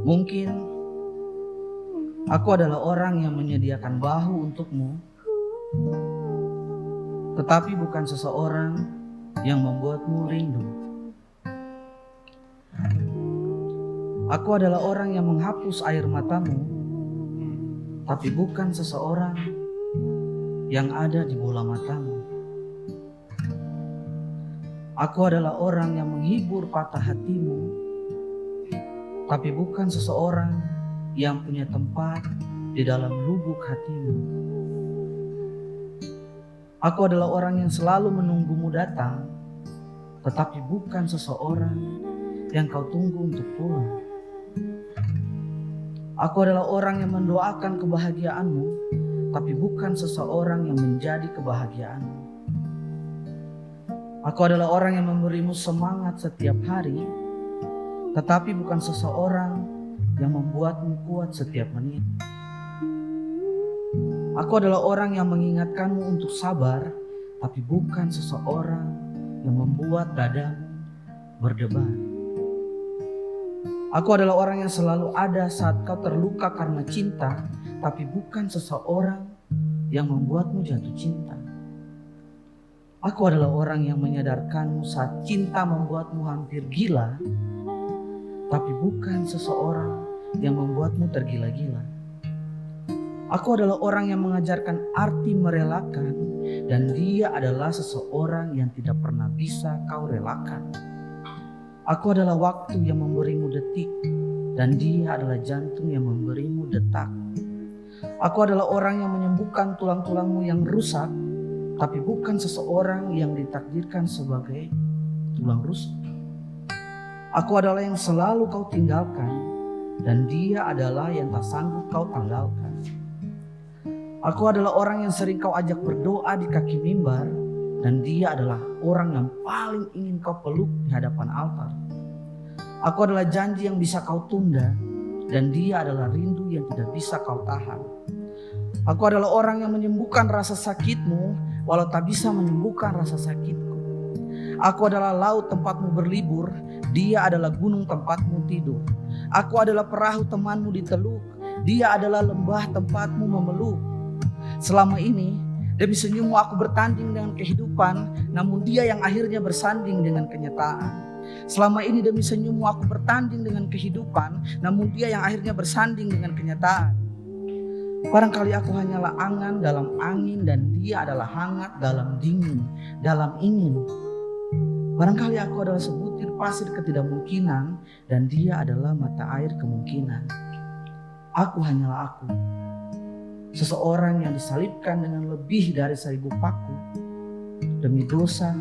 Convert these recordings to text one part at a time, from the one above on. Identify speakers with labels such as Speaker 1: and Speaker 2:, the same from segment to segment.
Speaker 1: Mungkin aku adalah orang yang menyediakan bahu untukmu, tetapi bukan seseorang yang membuatmu rindu. Aku adalah orang yang menghapus air matamu, tapi bukan seseorang yang ada di bola matamu. Aku adalah orang yang menghibur patah hatimu, tapi bukan seseorang yang punya tempat di dalam lubuk hatimu. Aku adalah orang yang selalu menunggumu datang, tetapi bukan seseorang yang kau tunggu untuk pulang. Aku adalah orang yang mendoakan kebahagiaanmu, tapi bukan seseorang yang menjadi kebahagiaanmu. Aku adalah orang yang memberimu semangat setiap hari, tetapi bukan seseorang yang membuatmu kuat setiap menit. Aku adalah orang yang mengingatkanmu untuk sabar, tapi bukan seseorang yang membuat dadamu berdebar. Aku adalah orang yang selalu ada saat kau terluka karena cinta, tapi bukan seseorang yang membuatmu jatuh cinta. Aku adalah orang yang menyadarkanmu saat cinta membuatmu hampir gila, tapi bukan seseorang yang membuatmu tergila-gila. Aku adalah orang yang mengajarkan arti merelakan, dan dia adalah seseorang yang tidak pernah bisa kau relakan. Aku adalah waktu yang memberimu detik, dan dia adalah jantung yang memberimu detak. Aku adalah orang yang menyembuhkan tulang-tulangmu yang rusak, tapi bukan seseorang yang ditakdirkan sebagai tulang rusuk. Aku adalah yang selalu kau tinggalkan, dan dia adalah yang tak sanggup kau tanggalkan. Aku adalah orang yang sering kau ajak berdoa di kaki mimbar, dan dia adalah orang yang paling ingin kau peluk di hadapan altar. Aku adalah janji yang bisa kau tunda, dan dia adalah rindu yang tidak bisa kau tahan. Aku adalah orang yang menyembuhkan rasa sakitmu, walau tak bisa menyembuhkan rasa sakitku. Aku adalah laut tempatmu berlibur, dia adalah gunung tempatmu tidur. Aku adalah perahu temanmu di teluk, dia adalah lembah tempatmu memeluk. Selama ini, demi senyummu aku bertanding dengan kehidupan, namun dia yang akhirnya bersanding dengan kenyataan. Selama ini demi senyummu aku bertanding dengan kehidupan, namun dia yang akhirnya bersanding dengan kenyataan. Barangkali aku hanyalah angan dalam angin, dan dia adalah hangat dalam dingin, dalam ingin. Barangkali aku adalah sebutir pasir ketidakmungkinan, dan dia adalah mata air kemungkinan. Aku hanyalah aku, seseorang yang disalibkan dengan lebih dari 1000 paku, demi dosa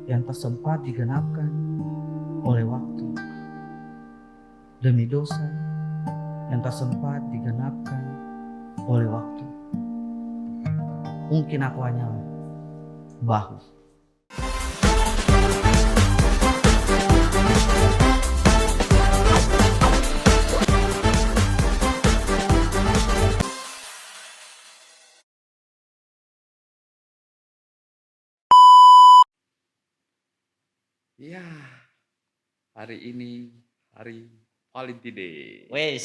Speaker 1: yang tak sempat digenapkan oleh waktu. Demi dosa yang tak sempat digenapkan oleh waktu. Mungkin aku hanyalah bahu.
Speaker 2: Ya, hari ini hari Valentine Day.
Speaker 3: Wes,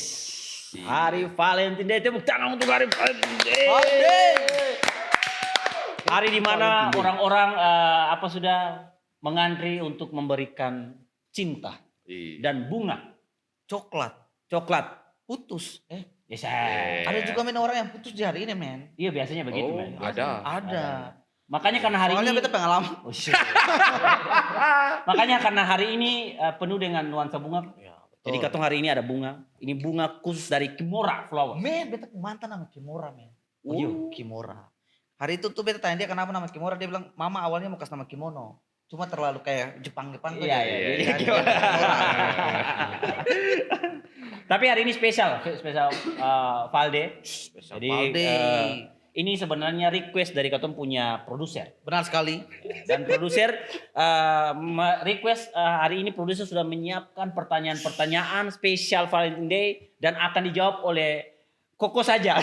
Speaker 2: Iya.
Speaker 3: hari Valentine Day, tepuk tangan untuk hari Valentine Day. Hari di mana
Speaker 2: Valentine Day.
Speaker 3: orang-orang sudah mengantri untuk memberikan cinta
Speaker 2: Iya.
Speaker 3: dan bunga,
Speaker 1: Coklat,
Speaker 3: coklat.
Speaker 1: putus.
Speaker 3: Yes,
Speaker 1: Ada juga men orang yang putus di hari ini men.
Speaker 3: Iya biasanya begitu.
Speaker 2: Oh,
Speaker 3: men.
Speaker 2: ada.
Speaker 3: Makanya karena hari
Speaker 1: Soalnya
Speaker 3: ini,
Speaker 1: beta pengalaman.
Speaker 3: Oh, shit. Makanya karena hari ini penuh dengan nuansa bunga.
Speaker 1: Ya,
Speaker 3: Jadi katong hari ini ada bunga. Ini bunga khusus dari Kimora Flower.
Speaker 1: Men, beta mantan nama Kimora men.
Speaker 3: Oh, iya.
Speaker 1: Kimora. Hari itu tuh beta tanya dia kenapa nama Kimora, dia bilang mama awalnya mau kasih nama kimono. Cuma terlalu kayak Jepang-Jepang tuh.
Speaker 3: Iya. Tapi hari ini spesial Valde. Jadi ini sebenarnya request dari katong punya produser.
Speaker 1: Benar sekali.
Speaker 3: Dan produser request hari ini produser sudah menyiapkan pertanyaan-pertanyaan spesial Valentine Day dan akan dijawab oleh Koko saja.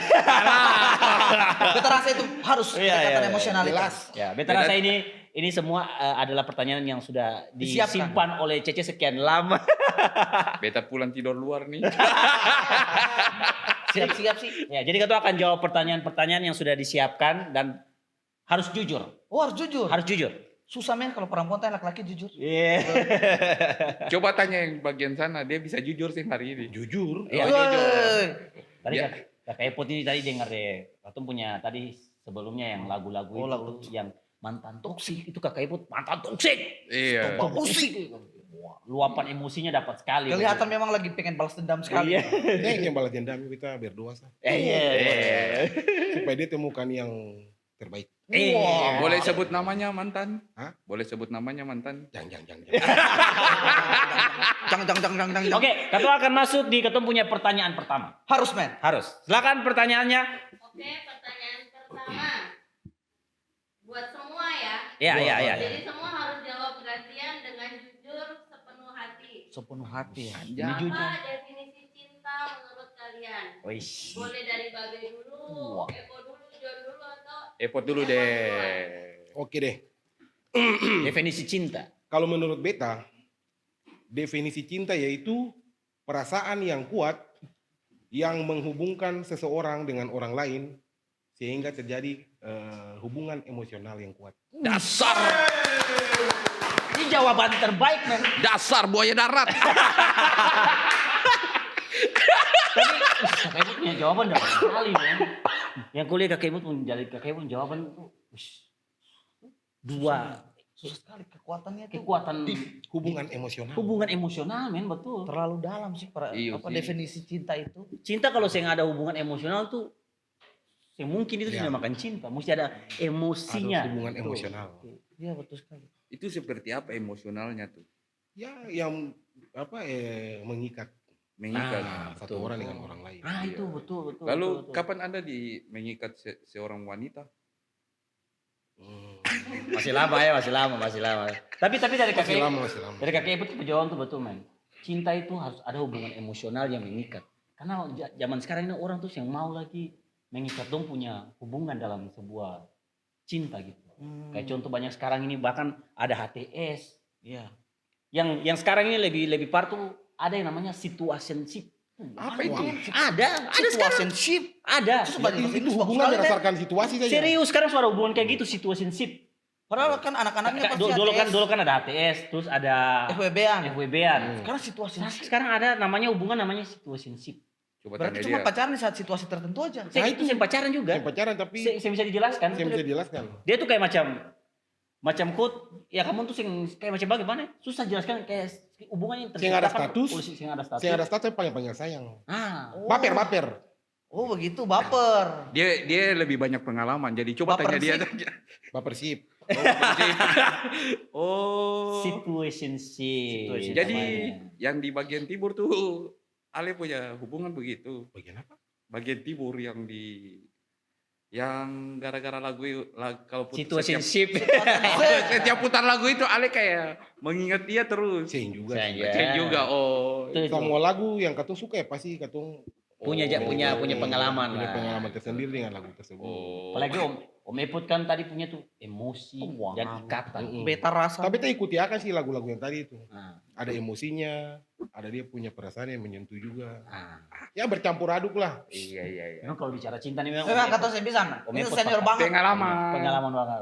Speaker 1: Beta rasa itu harus pendekatan emosionalitas.
Speaker 3: Ya, beta rasa ini ini semua adalah pertanyaan yang sudah
Speaker 1: Disiapkan.
Speaker 3: disimpan oleh Cece sekian lama.
Speaker 2: Beta pulang tidur luar nih.
Speaker 1: Siap-siap sih.
Speaker 3: Ya, jadi Ketua akan jawab pertanyaan-pertanyaan yang sudah disiapkan dan harus jujur.
Speaker 1: Oh harus jujur.
Speaker 3: Harus jujur.
Speaker 1: Susah men kalau perempuan tanya laki-laki jujur.
Speaker 3: Iya.
Speaker 2: Coba tanya yang bagian sana, dia bisa jujur sih hari ini.
Speaker 4: Jujur.
Speaker 3: Iya.
Speaker 1: Woi.
Speaker 3: Tadi
Speaker 2: Ya.
Speaker 3: Kakak Epot ini tadi dengar deh. Katong punya tadi sebelumnya yang lagu-lagu
Speaker 1: Oh,
Speaker 3: itu
Speaker 1: lagu.
Speaker 3: yang mantan toksik itu Kakak Epot mantan toksik.
Speaker 2: Iya.
Speaker 3: Toksik. Wah, luapan emosinya dapat sekali.
Speaker 1: Kelihatan memang lagi pengen balas dendam sekali.
Speaker 3: Iya.
Speaker 4: Yang balas dendam kita berdua sah.
Speaker 3: Iya.
Speaker 4: Supaya dia temukan yang terbaik.
Speaker 3: Wah.
Speaker 2: Boleh sebut namanya mantan?
Speaker 4: Hah?
Speaker 2: Boleh sebut namanya mantan?
Speaker 4: Jangan.
Speaker 1: Jangan.
Speaker 3: Oke, Ketua akan masuk di Ketua punya pertanyaan pertama.
Speaker 1: Harus men.
Speaker 3: Harus. Silakan pertanyaannya.
Speaker 5: Oke, pertanyaan pertama. Buat semua ya.
Speaker 3: Iya.
Speaker 5: Jadi semua harus jawab gantian dengan jujur sepenuh hati.
Speaker 1: Sepenuh hati ya.
Speaker 3: Ini jujur.
Speaker 5: Apa definisi cinta menurut kalian?
Speaker 3: Wih.
Speaker 5: Boleh dari Babe dulu,
Speaker 3: Wah.
Speaker 5: Eko dulu, John dulu atau
Speaker 2: Epot dulu deh.
Speaker 4: Oke deh.
Speaker 3: Definisi cinta.
Speaker 4: Kalau menurut beta, definisi cinta yaitu perasaan yang kuat yang menghubungkan seseorang dengan orang lain sehingga terjadi hubungan emosional yang kuat.
Speaker 2: Dasar,
Speaker 3: Ini jawaban terbaik, men.
Speaker 2: dasar buaya darat.
Speaker 3: Tapi Kakak Ibu punya jawaban dapat sekali, men. Yang kuliah Kakak Ibu menjadi Kakak Ibu jawaban itu dua
Speaker 1: Susah sekali kekuatannya tuh.
Speaker 3: kekuatan
Speaker 4: Hubungan emosional.
Speaker 3: hubungan emosional, men, betul.
Speaker 1: Terlalu dalam sih
Speaker 2: Iya
Speaker 1: apa
Speaker 2: sih.
Speaker 1: definisi cinta itu.
Speaker 3: Cinta kalau saya nggak ada hubungan emosional tuh saya mungkin itu
Speaker 4: Ya.
Speaker 3: tidak makan cinta, mesti ada emosinya.
Speaker 4: Ada hubungan
Speaker 3: Betul.
Speaker 4: emosional.
Speaker 1: Iya betul sekali.
Speaker 2: Itu seperti apa emosionalnya tuh?
Speaker 4: Ya, yang mengikat
Speaker 2: Mengikat.
Speaker 4: satu orang dengan orang lain.
Speaker 3: Ah,
Speaker 2: Iya.
Speaker 3: itu betul.
Speaker 2: Lalu
Speaker 3: betul.
Speaker 2: kapan Anda mengikat seorang wanita?
Speaker 4: Hmm,
Speaker 3: Masih lama ya, masih lama. Tapi dari
Speaker 4: Masih
Speaker 3: kakek
Speaker 4: lama.
Speaker 3: dari kakek Ibu tuh jawaban tuh betul, men. Cinta itu harus ada hubungan emosional yang mengikat. Karena zaman sekarang ini orang tuh yang mau lagi mengikat dong punya hubungan dalam sebuah cinta gitu. Kayak contoh banyak sekarang ini bahkan ada HTS.
Speaker 1: Iya.
Speaker 3: Yang sekarang ini lebih parah tuh ada yang namanya situationship.
Speaker 2: Apa itu?
Speaker 3: Ada sekarang.
Speaker 1: Situationship.
Speaker 3: Ada.
Speaker 1: Itu banyak
Speaker 4: Itu
Speaker 1: bagus
Speaker 4: hubungan
Speaker 1: sekali, men.
Speaker 4: berdasarkan situasi saja.
Speaker 3: Serius sekarang suara hubungan kayak gitu situationship.
Speaker 1: Padahal kan anak-anaknya pasti
Speaker 3: Dulu kan ada HTS, terus ada
Speaker 1: FWB-an.
Speaker 3: FWB-an.
Speaker 1: Sekarang situasi.
Speaker 3: Sekarang ada namanya hubungan namanya situationship.
Speaker 2: Coba
Speaker 1: Berarti
Speaker 2: tanya
Speaker 1: cuma
Speaker 2: dia.
Speaker 1: pacaran di saat situasi tertentu aja.
Speaker 3: Saya itu yang pacaran juga.
Speaker 4: Yang pacaran tapi
Speaker 3: Saya bisa dijelaskan.
Speaker 4: saya bisa jelaskan.
Speaker 3: Dia tuh kayak macam quote, ya kamu tuh kayak macam bagaimana? Susah jelaskan kayak hubungannya
Speaker 4: Sing ada
Speaker 3: terciptakan
Speaker 4: status.
Speaker 3: oleh sing ada status.
Speaker 4: Saya ada status panggil sayang.
Speaker 3: Ah,
Speaker 1: Oh.
Speaker 4: Baper.
Speaker 1: Oh begitu baper.
Speaker 2: Dia lebih banyak pengalaman. Jadi coba
Speaker 1: Baper
Speaker 2: tanya dia.
Speaker 1: sih.
Speaker 4: Baper sip.
Speaker 2: Oh.
Speaker 3: situationship.
Speaker 2: Jadi
Speaker 3: namanya.
Speaker 2: yang di bagian timur tuh Ale punya hubungan begitu.
Speaker 4: Bagian apa?
Speaker 2: Bagian timur yang gara-gara kalau
Speaker 3: situationship.
Speaker 2: setiap putar lagu itu Ale kayak mengingat dia terus.
Speaker 4: Sayang juga.
Speaker 3: Sayang.
Speaker 4: sih.
Speaker 2: Cek juga oh.
Speaker 3: Itu.
Speaker 4: Semua lagu yang katung suka ya pasti katung
Speaker 3: punya pengalaman
Speaker 4: punya
Speaker 3: lah.
Speaker 4: pengalaman tersendiri dengan lagu tersebut.
Speaker 2: Oh.
Speaker 3: Apalagi Om Eput kan tadi punya tuh emosi dan ikatan.
Speaker 1: Beta rasa.
Speaker 4: Tapi kita ikuti akan sih lagu-lagu yang tadi itu.
Speaker 3: Nah,
Speaker 4: Ada emosinya, ada dia punya perasaan yang menyentuh juga.
Speaker 3: nah.
Speaker 4: Ya bercampur aduk lah.
Speaker 2: Iya.
Speaker 3: Memang kalau bicara cinta nih memang
Speaker 1: Memang kata saya bisa.
Speaker 3: Om
Speaker 1: Ini
Speaker 3: Epot
Speaker 1: senior
Speaker 3: pakar.
Speaker 1: banget.
Speaker 2: Pengalaman
Speaker 3: banget.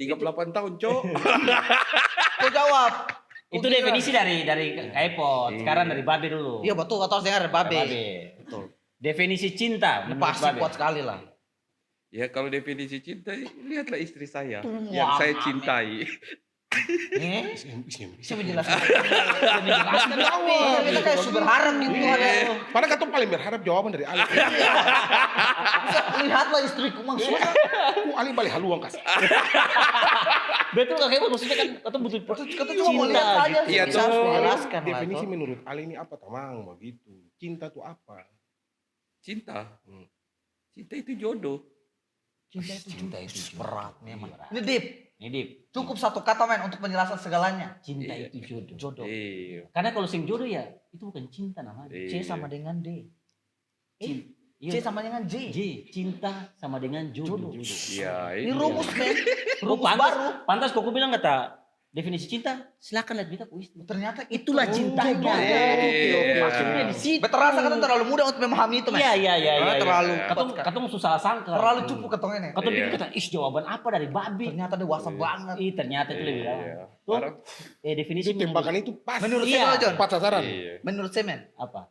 Speaker 2: 38 tahun, Cok.
Speaker 1: Kau jawab.
Speaker 3: Itu definisi dari Epot. Sekarang dari Babe dulu.
Speaker 1: Iya betul kata saya dari Babe.
Speaker 3: Betul. Definisi cinta
Speaker 1: Ini
Speaker 3: menurut
Speaker 1: pasti
Speaker 3: Babe.
Speaker 1: kuat sekali lah.
Speaker 2: Ya kalau definisi cinta, lihatlah istri saya
Speaker 1: Wah,
Speaker 2: yang saya cintai.
Speaker 1: Saya menjelaskan. Saya menjelaskan. Kita kayak super harap gitu ada.
Speaker 4: Padahal katung paling berharap jawaban dari Ali.
Speaker 1: Bisa lihatlah istriku maksudnya.
Speaker 4: Ali balik haluang kasih.
Speaker 3: Betul kakek maksudnya kan kita butuh
Speaker 1: Kita cuma mau lihat saja.
Speaker 2: Iya,
Speaker 1: Bisa harus
Speaker 2: tuh.
Speaker 1: menjelaskan lah.
Speaker 4: Definisi
Speaker 1: tuh.
Speaker 4: menurut Ali ini apa tamang begitu. Cinta tuh apa?
Speaker 2: Cinta.
Speaker 4: Hmm.
Speaker 2: Cinta itu jodoh.
Speaker 3: cinta itu
Speaker 1: berat
Speaker 3: memang.
Speaker 1: Ini deep.
Speaker 3: Ini Dip.
Speaker 1: Cukup satu kata men untuk penjelasan segalanya.
Speaker 3: Cinta
Speaker 2: Iya.
Speaker 3: itu jodoh.
Speaker 1: Jodoh.
Speaker 2: Iya.
Speaker 3: Karena kalau sing jodoh ya itu bukan cinta namanya.
Speaker 1: C sama dengan D.
Speaker 3: Iya.
Speaker 1: C sama dengan J.
Speaker 3: J, cinta sama dengan jodoh.
Speaker 2: Iya,
Speaker 1: Ini rumus men.
Speaker 6: rumus
Speaker 3: pantas,
Speaker 6: baru.
Speaker 3: pantas kok bilang kata definisi cinta, silakan lihat beta puisi.
Speaker 6: Ternyata
Speaker 3: Itulah cintanya.
Speaker 2: Iya.
Speaker 3: Maksudnya di situ.
Speaker 6: Beta rasa katong terlalu mudah untuk memahami itu, Mas.
Speaker 3: Iya.
Speaker 6: Terlalu
Speaker 3: Katong susah sangka.
Speaker 6: terlalu cupu ketong ini.
Speaker 3: Katong
Speaker 2: Iya.
Speaker 3: pikir kata, jawaban apa dari babi?
Speaker 6: Ternyata dewasa banget.
Speaker 3: Ternyata itu lebih dalam.
Speaker 2: Iya.
Speaker 3: Tuh,
Speaker 2: Parah.
Speaker 3: definisi
Speaker 4: Itu tembakan itu pas.
Speaker 6: Menurut
Speaker 3: Iya.
Speaker 6: saya, John.
Speaker 4: Tepat sasaran.
Speaker 2: Iya.
Speaker 6: Menurut saya, men,
Speaker 3: apa?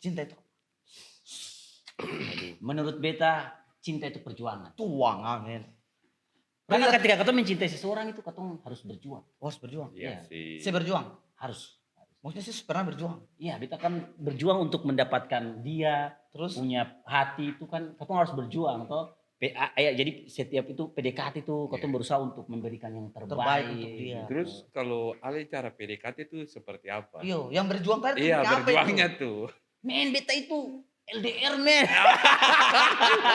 Speaker 6: cinta itu
Speaker 3: Menurut beta, cinta itu perjuangan.
Speaker 6: tuang, amin.
Speaker 3: Karena ketika katong mencintai seseorang itu katong harus berjuang.
Speaker 6: Harus berjuang.
Speaker 2: Iya sih.
Speaker 6: Saya berjuang.
Speaker 3: Harus.
Speaker 6: Maksudnya saya pernah berjuang.
Speaker 3: Iya, beta kan berjuang untuk mendapatkan dia,
Speaker 6: Terus
Speaker 3: punya hati itu kan katong harus berjuang toh. Jadi setiap itu PDKT itu katong berusaha untuk memberikan yang terbaik,
Speaker 6: Terbaik untuk dia.
Speaker 2: Terus kalau Ale cara PDKT itu seperti apa?
Speaker 6: Iyo, yang berjuang tadi
Speaker 2: Iya,
Speaker 6: apa
Speaker 2: berjuangnya
Speaker 6: itu?
Speaker 2: tuh.
Speaker 3: Men, beta itu LDR, men.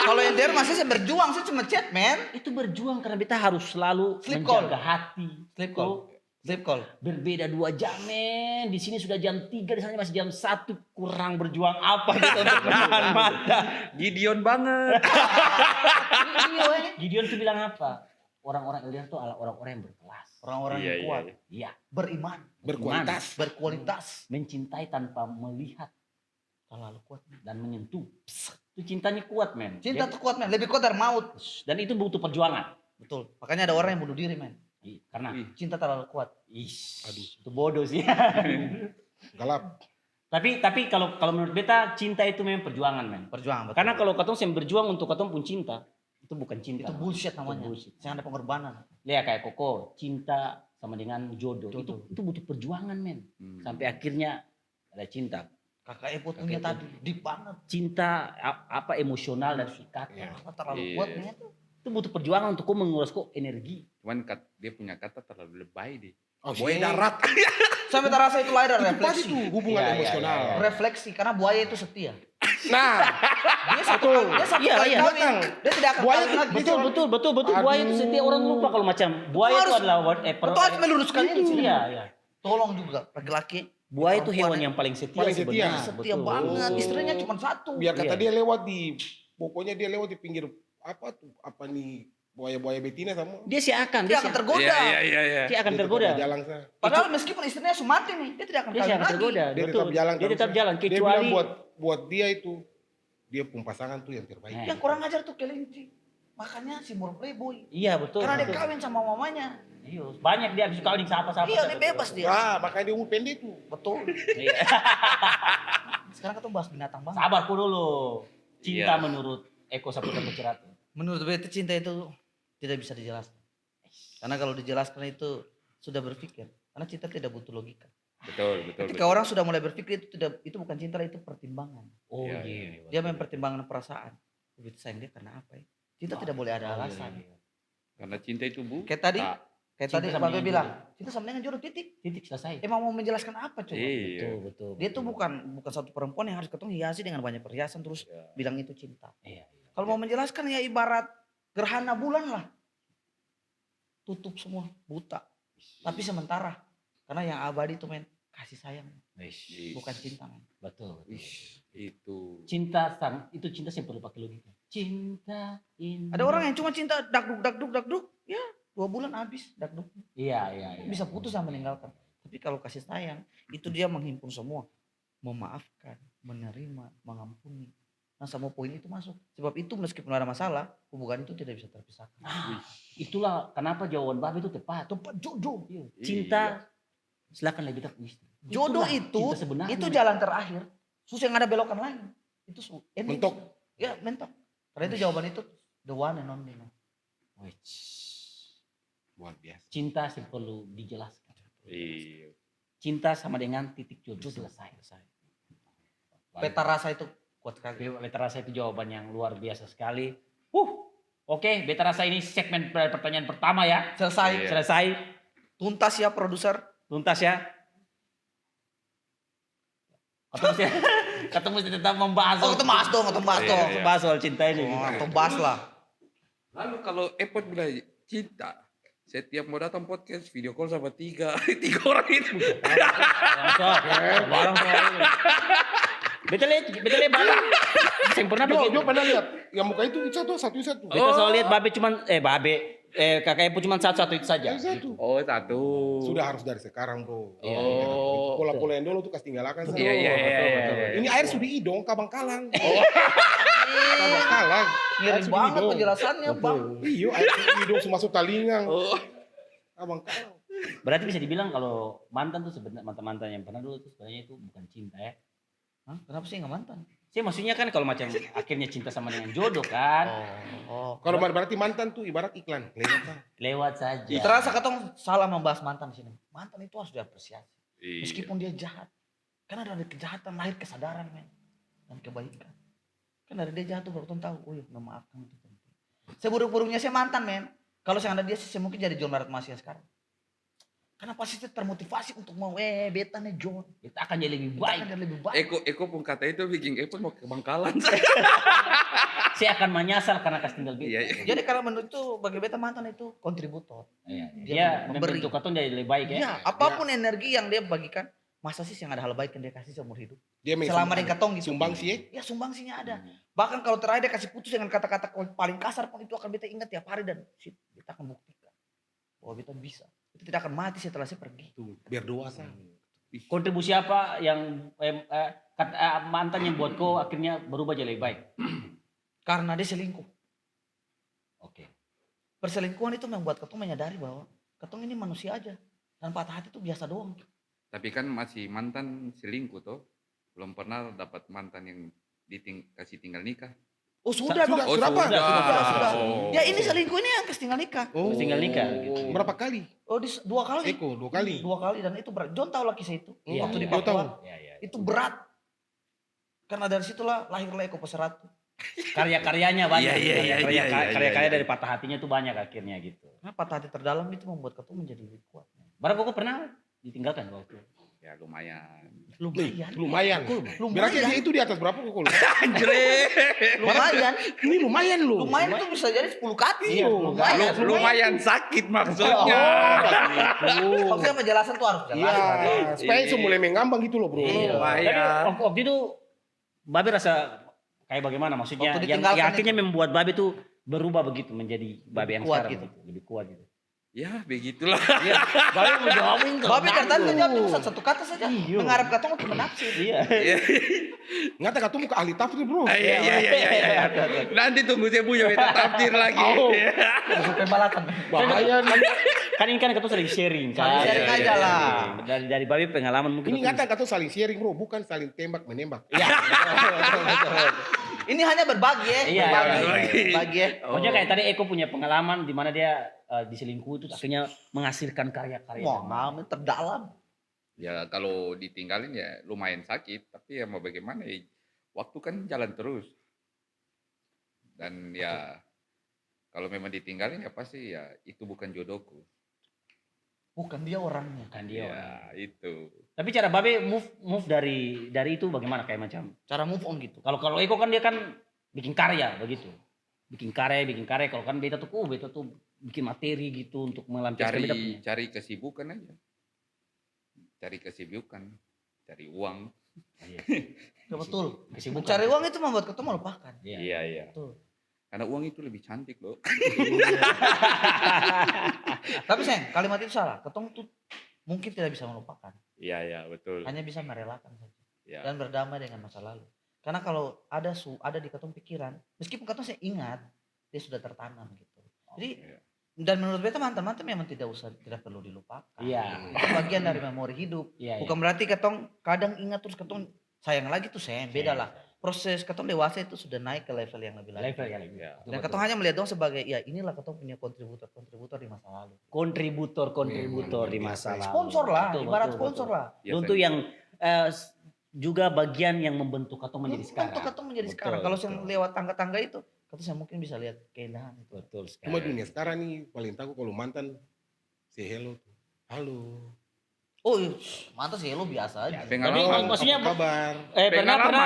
Speaker 6: Kalau LDR masih saya berjuang, saya cuma chat, men.
Speaker 3: Itu berjuang karena beta harus selalu
Speaker 6: Sleep
Speaker 3: menjaga
Speaker 6: call.
Speaker 3: hati.
Speaker 6: Sleep
Speaker 3: Tuh,
Speaker 6: call. Sleep call.
Speaker 3: berbeda 2 jam, men. Di sini sudah jam 3, di sana masih jam 1. Kurang berjuang apa gitu untuk menahan mata.
Speaker 2: Gideon banget.
Speaker 3: Gideon tuh bilang apa? Orang-orang LDR tuh adalah orang-orang yang berkelas.
Speaker 6: Orang-orang
Speaker 2: Iya,
Speaker 6: yang
Speaker 2: iya,
Speaker 6: kuat,
Speaker 2: iya.
Speaker 3: Iya,
Speaker 6: beriman,
Speaker 4: Berkualitas.
Speaker 6: berkualitas.
Speaker 3: mencintai tanpa melihat
Speaker 6: Terlalu kuat.
Speaker 3: dan menyentuh. Itu cintanya kuat, men.
Speaker 6: Cinta tuh kuat, men. Lebih kuat dari maut.
Speaker 3: Dan itu butuh perjuangan.
Speaker 6: Betul. Makanya ada orang yang bunuh diri, men.
Speaker 3: Karena
Speaker 6: Cinta terlalu kuat.
Speaker 3: aduh, itu bodoh sih.
Speaker 4: Galap.
Speaker 3: tapi kalau menurut beta cinta itu memang perjuangan, men.
Speaker 6: Perjuangan, betul.
Speaker 3: Karena kalau katong yang berjuang untuk katong pun cinta, itu bukan cinta.
Speaker 6: itu bullshit namanya.
Speaker 3: bullshit.
Speaker 6: Saya ada pengorbanan.
Speaker 3: Lihat kayak Koko, cinta sama dengan jodoh.
Speaker 6: Jodoh.
Speaker 3: Itu butuh perjuangan, men. Sampai akhirnya ada cinta.
Speaker 6: Kakak Epo punya tadi deep banget.
Speaker 3: Cinta apa emosional dan ikatan.
Speaker 4: Iya.
Speaker 6: Terlalu
Speaker 2: Iya.
Speaker 6: kuat, men.
Speaker 3: Itu butuh perjuangan untuk kau menguras kok energi.
Speaker 2: Cuman dia punya kata terlalu lebay deh.
Speaker 4: Oh,
Speaker 2: Buaya
Speaker 4: sih.
Speaker 2: darat.
Speaker 6: Sampai terasa itu lahir dari
Speaker 4: Itu pas
Speaker 6: refleksi.
Speaker 4: itu hubungan
Speaker 3: Iya,
Speaker 4: emosional.
Speaker 6: Refleksi karena buaya itu setia.
Speaker 4: Nah,
Speaker 6: Dia satu
Speaker 3: Iya,
Speaker 6: kali
Speaker 3: iya.
Speaker 6: kawin, dia tidak akan
Speaker 4: Buaya
Speaker 6: kawin lagi.
Speaker 3: Betul. Buaya itu setiap orang lupa kalau macam buaya itu
Speaker 6: harus-
Speaker 3: adalah
Speaker 6: Betul harus meluruskan ini sini.
Speaker 3: Iya.
Speaker 6: Tolong juga laki-laki.
Speaker 3: Buaya itu hewan
Speaker 6: Perempuan
Speaker 3: yang paling setia
Speaker 4: Paling setia.
Speaker 3: sebenarnya.
Speaker 6: setia
Speaker 3: Betul.
Speaker 6: banget. Istrinya cuma satu.
Speaker 4: biar kata
Speaker 3: Iya.
Speaker 4: dia lewat di, pokoknya dia lewat di pinggir apa nih buaya-buaya betina sama.
Speaker 3: Dia sih akan,
Speaker 6: Dia akan tergoda.
Speaker 2: Iya.
Speaker 3: dia akan
Speaker 4: Dia
Speaker 3: tergoda.
Speaker 4: tetap jalan sah.
Speaker 6: Padahal meskipun istrinya sumati nih, dia tidak akan
Speaker 3: Dia sih
Speaker 6: kawin
Speaker 3: akan
Speaker 6: lagi.
Speaker 3: tergoda.
Speaker 4: Dia
Speaker 3: Betul.
Speaker 4: tetap jalan.
Speaker 3: Dia
Speaker 4: terus.
Speaker 3: tetap jalan
Speaker 4: Dia
Speaker 3: kecuali
Speaker 4: bilang buat dia itu, dia pun pasangan tuh yang terbaik.
Speaker 3: Nah.
Speaker 6: Yang kurang ajar tuh kelinci. Makanya simbol playboy.
Speaker 3: Iya betul.
Speaker 6: Karena dia
Speaker 3: betul.
Speaker 6: kawin sama mamanya.
Speaker 3: Iya, banyak dia habis kawin siapa-siapa.
Speaker 6: Iya, dia bebas dia.
Speaker 4: Makanya dia umur pendek tuh.
Speaker 6: Betul.
Speaker 3: Iya.
Speaker 6: Sekarang kita bahas binatang banget.
Speaker 3: Sabar ku dulu. Cinta
Speaker 2: Iya.
Speaker 3: menurut Eko Saputra Peceratu.
Speaker 6: Menurut beta cinta itu tidak bisa dijelaskan. Karena kalau dijelaskan itu sudah berpikir. Karena cinta tidak butuh logika.
Speaker 2: Betul.
Speaker 6: Ketika orang sudah mulai berpikir itu bukan cinta, itu pertimbangan.
Speaker 3: Oh
Speaker 2: Iya,
Speaker 3: iya.
Speaker 6: Dia mempertimbangkan perasaan. Begitu sayang dia karena apa ya? Cinta tidak boleh ada alasan.
Speaker 2: Karena cinta itu
Speaker 6: Kayak tadi,
Speaker 2: tak.
Speaker 6: kayak
Speaker 3: Cinta
Speaker 6: tadi
Speaker 3: sama
Speaker 6: Babe
Speaker 3: dengan
Speaker 6: bilang, cinta sama dengan jodoh titik.
Speaker 3: Titik selesai.
Speaker 6: Emang mau menjelaskan apa coba?
Speaker 2: Iya.
Speaker 3: Betul.
Speaker 6: Dia tuh bukan satu perempuan yang harus ketemu hiasi dengan banyak perhiasan terus
Speaker 2: Iya.
Speaker 6: bilang itu cinta.
Speaker 3: Iya.
Speaker 6: Kalau mau menjelaskan ya ibarat gerhana bulan lah. Tutup semua, buta. Tapi sementara. Karena yang abadi itu men, kasih sayang.
Speaker 2: Ih,
Speaker 6: Bukan cinta men.
Speaker 3: Betul.
Speaker 2: Itu.
Speaker 3: Cinta itu cinta yang perlu pakai logika. Cinta ini.
Speaker 6: Ada orang yang cuma cinta dakduk. Ya 2 bulan habis dakduk.
Speaker 3: Iya.
Speaker 6: Bisa putus sama meninggalkan. Tapi kalau kasih sayang, itu dia menghimpun semua. Memaafkan, menerima, mengampuni. Nah semua poin itu masuk. Sebab itu meskipun ada masalah, hubungan itu tidak bisa terpisahkan.
Speaker 3: Itulah kenapa jawaban Babe itu tepat.
Speaker 6: Tempat jodoh.
Speaker 3: Cinta silakan lebih tak istri.
Speaker 6: Jodoh
Speaker 3: Itulah
Speaker 6: itu,
Speaker 3: cinta sebenarnya.
Speaker 6: itu jalan terakhir. Susah yang ada belokan lain. Itu ending.
Speaker 4: Mentok.
Speaker 6: Ya mentok. Karena itu jawaban itu the one and only. Man.
Speaker 3: Wih,
Speaker 4: Luar biasa.
Speaker 3: cinta sih perlu dijelaskan.
Speaker 2: Iya.
Speaker 3: Cinta sama dengan titik jodoh selesai.
Speaker 6: Peta rasa itu kuat sekali.
Speaker 3: Beta rasa itu jawaban yang luar biasa sekali. Oke, beta rasa ini segmen pertanyaan pertama ya.
Speaker 6: Selesai.
Speaker 2: Iya.
Speaker 3: Selesai.
Speaker 6: Tuntas ya produser.
Speaker 3: Tuntas ya. Ketemu mesti tetap membahas.
Speaker 6: Oh kita bahas dong.
Speaker 2: Iya.
Speaker 3: Bahas soal cinta ini.
Speaker 6: Oh, atau bahas lah.
Speaker 2: Lalu kalau Epot bilang cinta, setiap mau datang podcast video call sama 3 orang itu.
Speaker 3: Barang soal. Beta lihat Babe. Yang pernah
Speaker 4: Jo
Speaker 3: begitu.
Speaker 4: pernah lihat yang muka itu satu.
Speaker 3: Beta soal lihat Babe cuman Babe kakak Epot cuma satu itu saja.
Speaker 4: Satu.
Speaker 2: Oh, satu.
Speaker 4: Sudah harus dari sekarang bro.
Speaker 2: Oh.
Speaker 4: Pola-pola yang dulu tuh kasih tinggalkan.
Speaker 2: Iya, iya, iya.
Speaker 4: Ini air sudah hidung, kabang-kalang.
Speaker 2: Oh.
Speaker 4: Kabang-kalang.
Speaker 6: Ngeri
Speaker 4: Air
Speaker 6: banget
Speaker 4: hidung.
Speaker 6: penjelasannya bang.
Speaker 4: Iya, air sudah hidung masuk talingang.
Speaker 2: Oh.
Speaker 4: Kabang-kalang.
Speaker 3: Berarti bisa dibilang kalau mantan tuh sebenarnya mantan-mantan yang pernah dulu tuh sebenarnya itu bukan cinta ya.
Speaker 6: Hah? Kenapa sih nggak mantan?
Speaker 3: Saya maksudnya kan kalau macam akhirnya cinta sama dengan jodoh kan,
Speaker 4: Kalau berarti mantan tuh ibarat iklan.
Speaker 3: lewat saja.
Speaker 6: Terasa katong salah membahas mantan di sini. Mantan itu harus diapresiasi.
Speaker 2: Iya.
Speaker 6: Meskipun dia jahat. Karena dari kejahatan lahir kesadaran men. Dan kebaikan. Kan dari dia jahat tuh baru tahu. Oh iya memaafkan itu penting. Seburuk-buruknya saya mantan men. Kalau saya ada dia sih saya mungkin jadi John Marat Masih sekarang. Karena pasti saya termotivasi untuk mau beta nih John.
Speaker 3: Kita akan jadi lebih
Speaker 6: Kita
Speaker 3: baik.
Speaker 6: akan jadi lebih baik.
Speaker 2: Eko pun kata itu bikin Eko mau ke Bangkalan.
Speaker 3: Saya akan menyesal karena kasih tinggal beta.
Speaker 2: Iya, iya.
Speaker 6: Jadi karena menurut itu bagi beta mantan itu kontributor.
Speaker 3: Iya,
Speaker 6: Dia
Speaker 3: dia
Speaker 6: memberi.
Speaker 3: membentuk katong jadi lebih baik ya.
Speaker 6: Iya, apapun energi yang dia bagikan, masa sih yang ada hal baik yang dia kasih seumur hidup.
Speaker 4: Dia
Speaker 6: Selama dia katong gitu.
Speaker 4: sumbang sih ya.
Speaker 6: Ya sumbangsinya ada. Bahkan kalau terakhir dia kasih putus dengan kata-kata paling kasar pun itu akan beta ingat tiap hari dan beta akan buktikan bahwa beta bisa. Beta tidak akan mati setelah saya pergi.
Speaker 4: Tuh, biar dewasa.
Speaker 3: Kontribusi apa yang mantan yang buat kau akhirnya berubah jadi lebih baik?
Speaker 6: Karena dia selingkuh.
Speaker 3: Oke.
Speaker 6: Perselingkuhan itu membuat ketong menyadari bahwa ketong ini manusia aja. Dan patah hati itu biasa doang.
Speaker 2: Tapi kan masih mantan selingkuh toh. Belum pernah dapat mantan yang kasih tinggal nikah.
Speaker 6: Oh sudah bang.
Speaker 2: Oh,
Speaker 4: Sudah, Pak.
Speaker 6: Sudah.
Speaker 2: Oh.
Speaker 6: Ya ini selingkuh ini yang kasih tinggal nikah.
Speaker 3: Terus tinggal nikah gitu.
Speaker 4: Berapa kali?
Speaker 6: Oh dua kali.
Speaker 4: Eko, 2 kali.
Speaker 6: Dua kali dan itu berat. John tahu lagi saya itu.
Speaker 3: Iya,
Speaker 6: Waktu di
Speaker 3: iya.
Speaker 4: Dia tahu.
Speaker 6: Papua.
Speaker 3: Ya, ya.
Speaker 6: Itu berat. Karena dari situlah lahirlah Eko Peseratu.
Speaker 3: Karya-karyanya banyak.
Speaker 2: Iya, iya, iya,
Speaker 3: Karya-karya
Speaker 2: iya.
Speaker 3: dari patah hatinya tuh banyak akhirnya gitu.
Speaker 6: Nah patah hati terdalam itu membuat ketong menjadi lebih kuat.
Speaker 3: Berapa kau pernah ditinggalkan waktu?
Speaker 2: Ya lumayan.
Speaker 6: Lumayan.
Speaker 4: Lumayan. Berarti dia itu di atas berapa kok?
Speaker 2: Anjir.
Speaker 6: Lumayan.
Speaker 4: Ini lumayan loh.
Speaker 6: Lumayan itu bisa jadi 10 kali.
Speaker 4: Iya,
Speaker 6: lumayan.
Speaker 2: Lumayan sakit maksudnya.
Speaker 6: Maksudnya penjelasan tuh harus
Speaker 4: Iya,
Speaker 6: jelas.
Speaker 4: supaya
Speaker 2: Iya.
Speaker 4: itu mulai mengambang gitu loh bro.
Speaker 3: Tapi
Speaker 2: Lumayan.
Speaker 3: waktu itu Babe rasa kayak bagaimana? Maksudnya
Speaker 6: Waktu
Speaker 3: yang
Speaker 6: ditinggalkan
Speaker 3: akhirnya membuat Babe tuh berubah begitu menjadi Babe yang
Speaker 6: kuat
Speaker 3: sekarang
Speaker 6: gitu.
Speaker 3: lebih kuat gitu.
Speaker 2: Ya begitulah.
Speaker 3: Iya, Babe mau jawabin tuh.
Speaker 6: Babi kan tadi jawab cuma satu kata saja.
Speaker 3: Iya.
Speaker 6: Mengharap ketong untuk menafsir.
Speaker 3: Iya.
Speaker 4: Ngata ketemu ke ahli tafsir bro.
Speaker 2: Iya. Nanti tunggu saya punya beta tafsir lagi. Iya.
Speaker 6: Sampai balatan.
Speaker 4: Bahaya nih.
Speaker 3: Kan ini kan kita sering sharing kan.
Speaker 6: Saling sharing aja lah.
Speaker 3: Dari Babe pengalaman mungkin.
Speaker 4: Ini ngata kata saling sharing bro, bukan saling tembak menembak.
Speaker 3: Iya.
Speaker 6: Ini hanya berbagi ya.
Speaker 3: Iya,
Speaker 6: Berbagi ya.
Speaker 3: Pokoknya kayak tadi Eko punya pengalaman di mana dia diselingkuh itu akhirnya menghasilkan karya-karya.
Speaker 6: Wah, mami terdalam.
Speaker 2: Ya kalau ditinggalin ya lumayan sakit, tapi ya mau bagaimana ya, waktu kan jalan terus. Dan ya kalau memang ditinggalin ya pasti ya itu bukan jodohku.
Speaker 6: Bukan dia orangnya.
Speaker 3: Kan dia.
Speaker 2: Ya itu.
Speaker 3: Tapi cara Babe move dari itu bagaimana kayak macam?
Speaker 6: Cara move on gitu.
Speaker 3: Kalau Eko kan dia kan bikin karya begitu. Bikin karya. Kalau kan beta tuh bikin materi gitu untuk melampiaskan beta punya.
Speaker 2: Cari kesibukan aja. Cari kesibukan, cari uang.
Speaker 3: Iya.
Speaker 6: Ya, betul.
Speaker 3: Kesibukan.
Speaker 6: Mencari uang itu membuat ketong melupakan.
Speaker 3: Iya.
Speaker 2: Iya.
Speaker 6: Betul.
Speaker 2: Karena uang itu lebih cantik loh.
Speaker 6: Tapi sayang, kalimat itu salah. Ketong tuh mungkin tidak bisa melupakan.
Speaker 2: Iya, betul.
Speaker 6: Hanya bisa merelakan saja.
Speaker 2: Ya.
Speaker 6: Dan berdamai dengan masa lalu. Karena kalau ada di ketong pikiran, meskipun ketong saya ingat, dia sudah tertanam gitu. Jadi
Speaker 2: Iya.
Speaker 6: dan menurut beta mantan-mantan memang tidak perlu dilupakan.
Speaker 3: Iya.
Speaker 6: Itu bagian dari memori hidup.
Speaker 3: Iya.
Speaker 6: Bukan berarti ketong kadang ingat terus ketong sayang lagi tuh sayang. Beda lah. Proses ketong dewasa itu sudah naik ke level yang lebih lanjut.
Speaker 3: Level ya lagi.
Speaker 2: Ya.
Speaker 6: Dan ketong hanya melihat dong sebagai ya inilah ketong punya kontributor di masa lalu.
Speaker 3: Kontributor di masa lalu.
Speaker 6: Sponsor lah,
Speaker 3: Betul,
Speaker 6: ibarat
Speaker 3: betul,
Speaker 6: sponsor
Speaker 3: betul.
Speaker 6: lah.
Speaker 2: Ya,
Speaker 3: Untuk yang juga bagian yang membentuk katong menjadi sekarang.
Speaker 6: Untuk ketong menjadi
Speaker 3: Betul,
Speaker 6: sekarang. Kalau
Speaker 3: betul.
Speaker 6: yang lewat tangga-tangga itu, ketong saya mungkin bisa lihat keindahan itu.
Speaker 3: Betul sekali.
Speaker 4: Cuma dunia sekarang nih paling takut kalau mantan say hello. Halo.
Speaker 6: Oh, mantan sih lo biasa aja.
Speaker 3: Tapi
Speaker 2: Pengalaman.
Speaker 3: maksudnya
Speaker 4: Apa kabar?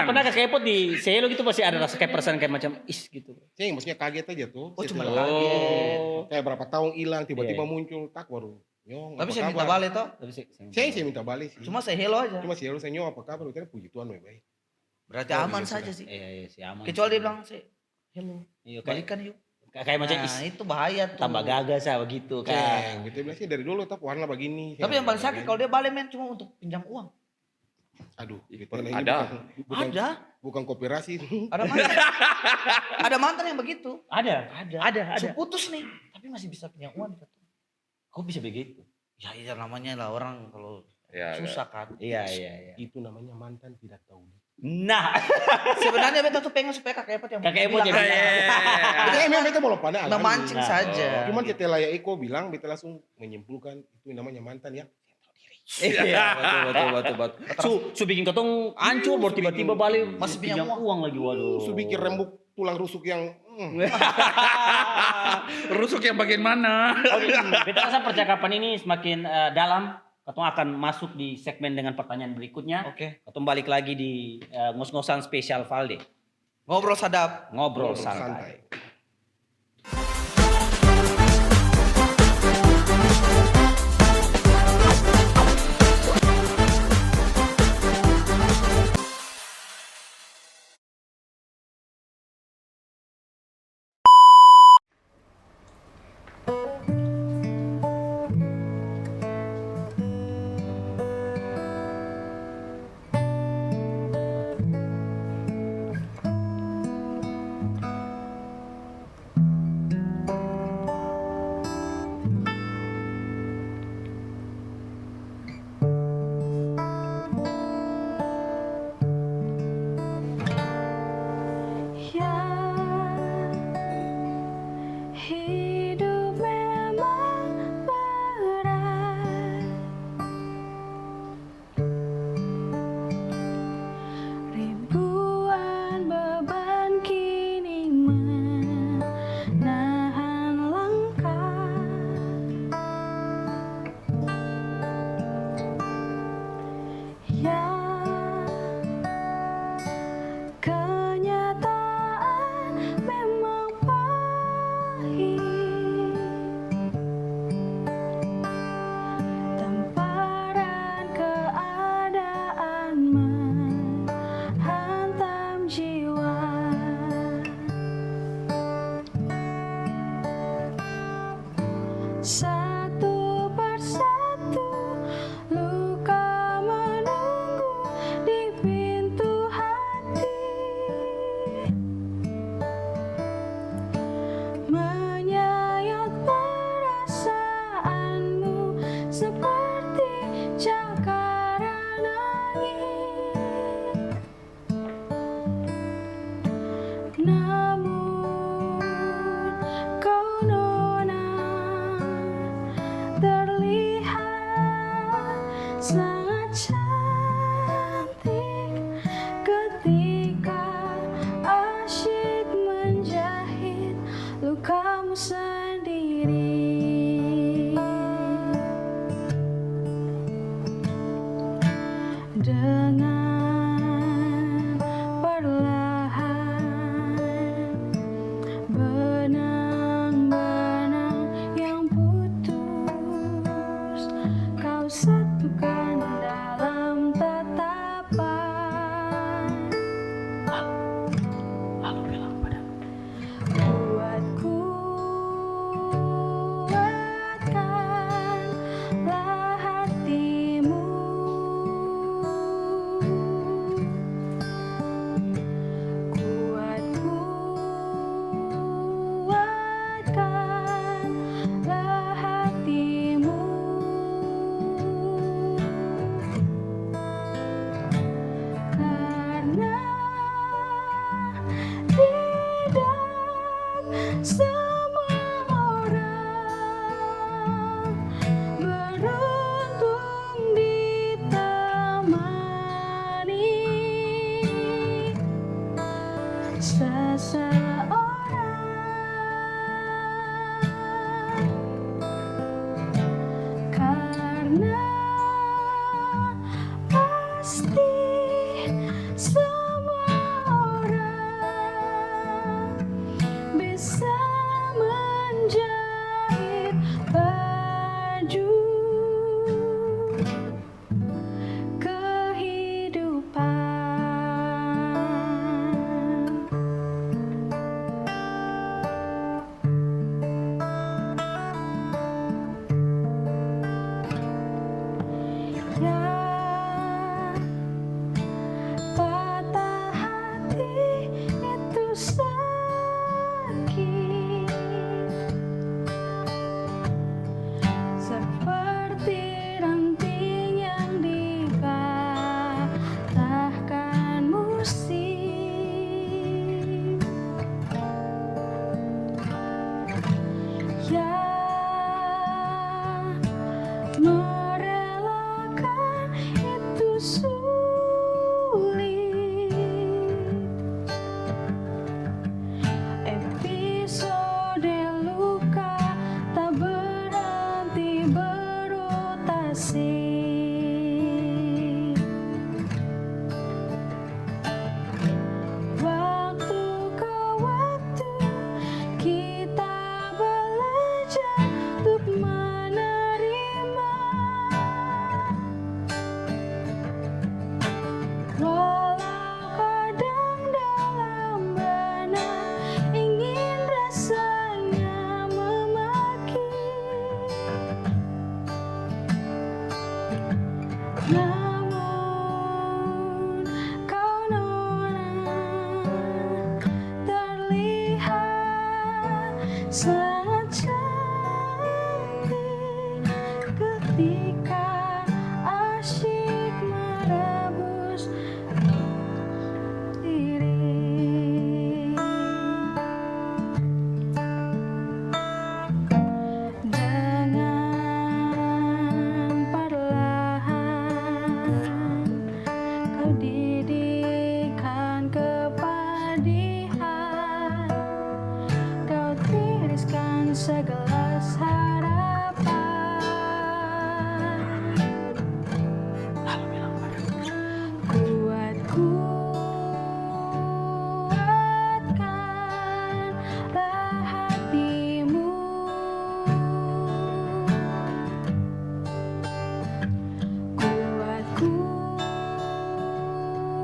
Speaker 3: pernah kakek Epot di Selo gitu pasti ada rasa kayak perasaan kayak macam gitu.
Speaker 4: Saya maksudnya kaget aja tuh.
Speaker 6: Oh, cuma
Speaker 4: Setelah-
Speaker 6: kaget.
Speaker 4: Kayak berapa tahun hilang tiba-tiba
Speaker 3: Iya.
Speaker 4: muncul tak baru. Nyong,
Speaker 6: Tapi
Speaker 4: apa
Speaker 6: saya minta
Speaker 4: kabar?
Speaker 6: balik toh.
Speaker 3: Tapi
Speaker 4: Saya minta balik sih.
Speaker 6: Cuma saya hello aja.
Speaker 4: Cuma sih saya nyong apa kabar? Udah puji Tuhan baik-baik.
Speaker 6: Berarti
Speaker 4: Oh,
Speaker 6: aman
Speaker 4: iya,
Speaker 6: saja
Speaker 4: sudah.
Speaker 6: sih.
Speaker 3: si aman.
Speaker 6: Kecuali dia bilang saya hello.
Speaker 3: Iya, kayak
Speaker 6: Balikan yuk.
Speaker 3: Kayak macam
Speaker 6: Nah, itu bahaya tuh.
Speaker 3: tambah gagas ya begitu kan.
Speaker 4: Ceng, beta bilang sih dari dulu tapi warna begini.
Speaker 6: Tapi yang paling sakit kalau dia balik men cuma untuk pinjam uang.
Speaker 4: Aduh, beta ini
Speaker 2: Ada.
Speaker 4: bukan,
Speaker 6: Ada.
Speaker 4: bukan koperasi.
Speaker 6: Ada mantan. Ada mantan yang begitu.
Speaker 3: Ada.
Speaker 6: So, putus nih, tapi masih bisa pinjam uang.
Speaker 3: Kok bisa begitu?
Speaker 6: Ya iya namanya lah orang kalau
Speaker 2: Ya,
Speaker 6: susah kan.
Speaker 3: Iya.
Speaker 4: Itu namanya mantan tidak tahu.
Speaker 3: Nah,
Speaker 6: Sebenarnya beta tuh pengen supaya kakek Epot yang
Speaker 3: kakek Epot
Speaker 6: bilang.
Speaker 3: jadi
Speaker 4: Beta emang beta belum pandai.
Speaker 6: Memancing
Speaker 3: Nah,
Speaker 6: saja.
Speaker 4: Cuman setelah ya Eko bilang, beta langsung menyimpulkan itu namanya mantan ya.
Speaker 3: Iya, betul. Su bikin ketong hancur, baru tiba-tiba balik
Speaker 6: Masih
Speaker 3: pinjam
Speaker 6: pinjam
Speaker 3: uang lagi, waduh.
Speaker 4: Su bikin rembuk tulang rusuk yang
Speaker 2: rusuk yang bagian mana?
Speaker 3: Oke, kita rasa percakapan ini semakin dalam. Ketong akan masuk di segmen dengan pertanyaan berikutnya.
Speaker 6: Oke.
Speaker 3: Ketong balik lagi di ngos-ngosan spesial Valde.
Speaker 6: Ngobrol sadap.
Speaker 3: Ngobrol santai.
Speaker 7: Hidup memang berat, ribuan beban kini menahan langkah. Ya, kenyataan memang tamparan keadaan menghantam jiwa. Satu persatu luka menunggu di pintu hati, menyayat perasaanmu seperti cakaran angin. Namun kau nona terlihat sangat cantik ketika asyik menjahit lukamu sendiri. Dengan perlahan benang-benang yang putus kau satukan dalam tatapan.
Speaker 3: Halo bilang padamu.
Speaker 7: Buatku kuatkanlah hatimu. Kuatku kuatkanlah hatimu. Karena tidak semua orang beruntung ditemani seseorang. Karena pasti semua orang bisa menjahit baju kehidupan. Namun kau nona terlihat sangat cantik ketika asyik merebus diri. Dengan perlahan kau didikkan kepedihan, kau tiriskan segelas harapan. Kuatkanlah hatimu.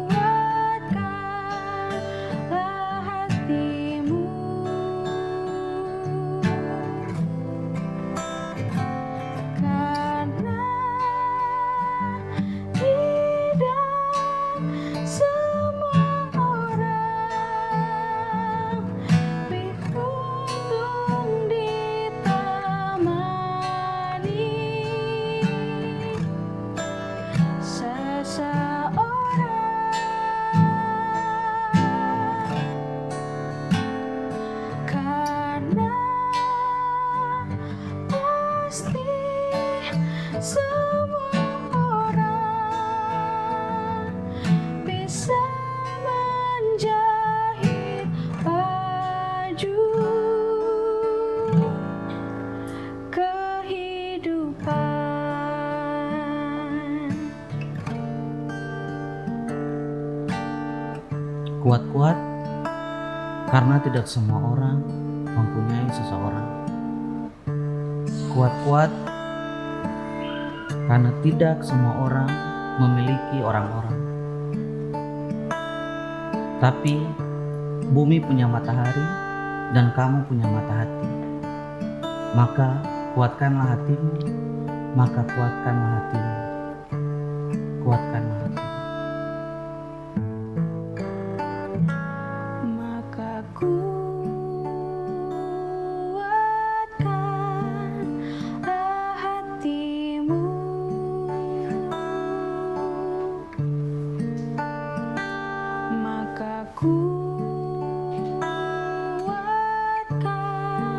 Speaker 7: Kuatkanlah hatimu. Karena tidak semua orang beruntung ditemani seseorang. Karena pasti semua orang bisa menjahit baju kehidupan.
Speaker 1: Kuat-kuat karena tidak semua orang mempunyai seseorang. Kuat-kuat karena tidak semua orang memiliki orang-orang. Tapi bumi punya matahari dan kamu punya mata hati. Maka kuatkanlah hatimu, maka kuatkanlah hatimu. Kuatkanlah hatimu.
Speaker 7: Maka kuatkanlah hatimu. Maka kuatkanlah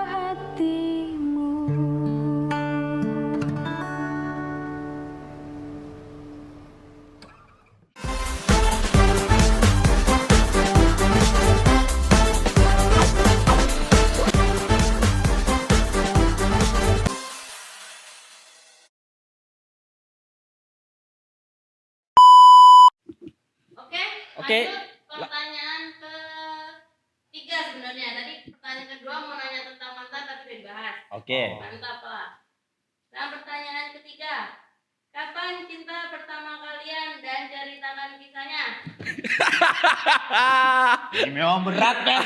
Speaker 7: hatimu.
Speaker 5: Oke, lanjut pertanyaan ketiga sebenarnya. Tadi pertanyaan kedua mau nanya tentang mantan tapi udah dibahas.
Speaker 3: Oke.
Speaker 5: Mantap lah. Dan pertanyaan ketiga, kapan cinta pertama kalian dan ceritakan kisahnya?
Speaker 3: Ini memang berat, men.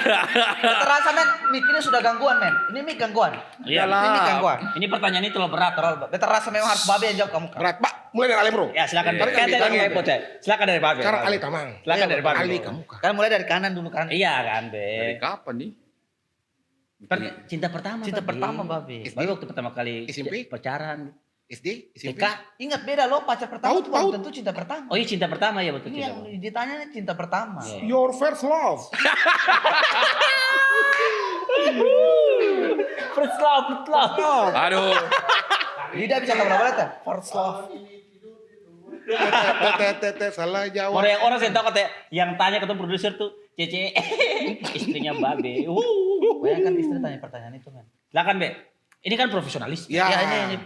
Speaker 6: Terasa men, mic ini sudah gangguan men. Ini mic gangguan.
Speaker 3: Iya.
Speaker 6: Ini mic gangguan.
Speaker 3: Ini pertanyaan itu terlalu berat.
Speaker 6: Terasa memang harus babe yang jawab kamu.
Speaker 4: Berat, Pak. Mulai dari Ale, Bro.
Speaker 3: Ya, silakan.
Speaker 2: Iya.
Speaker 3: Kan tadi lagi iPod saya. Silakan dari Babe.
Speaker 4: Sekarang Ale tamang.
Speaker 3: Silakan dari Babe.
Speaker 4: Ali kamu kan.
Speaker 6: Kan mulai dari kanan dulu kan.
Speaker 3: Iya kan,
Speaker 2: Dari
Speaker 3: Be.
Speaker 2: kapan nih?
Speaker 3: Cinta pertama.
Speaker 6: Cinta
Speaker 3: Babe.
Speaker 6: pertama babe.
Speaker 3: Babe waktu pertama kali
Speaker 4: SMP?
Speaker 3: pacaran.
Speaker 4: SD, SMP.
Speaker 3: TK.
Speaker 6: Ingat beda loh, pacar pertama
Speaker 4: Paut,
Speaker 6: itu belum
Speaker 4: paut.
Speaker 6: tentu cinta pertama.
Speaker 3: Oh iya cinta pertama ya betul.
Speaker 6: Ini
Speaker 3: cinta
Speaker 6: yang
Speaker 3: pertama.
Speaker 6: ditanya nih cinta pertama.
Speaker 3: Iya.
Speaker 4: Your first love.
Speaker 3: First love, first love.
Speaker 2: Aduh.
Speaker 6: Tidak bisa kamu berapa first love.
Speaker 4: Tete, salah jawab.
Speaker 3: Orang saya tahu kata yang tanya ketemu produser tuh Cece istrinya Babe.
Speaker 6: Bayangkan istri tanya pertanyaan itu men.
Speaker 3: Silakan Be. Ini kan profesionalis.
Speaker 4: Ya,
Speaker 6: Ya,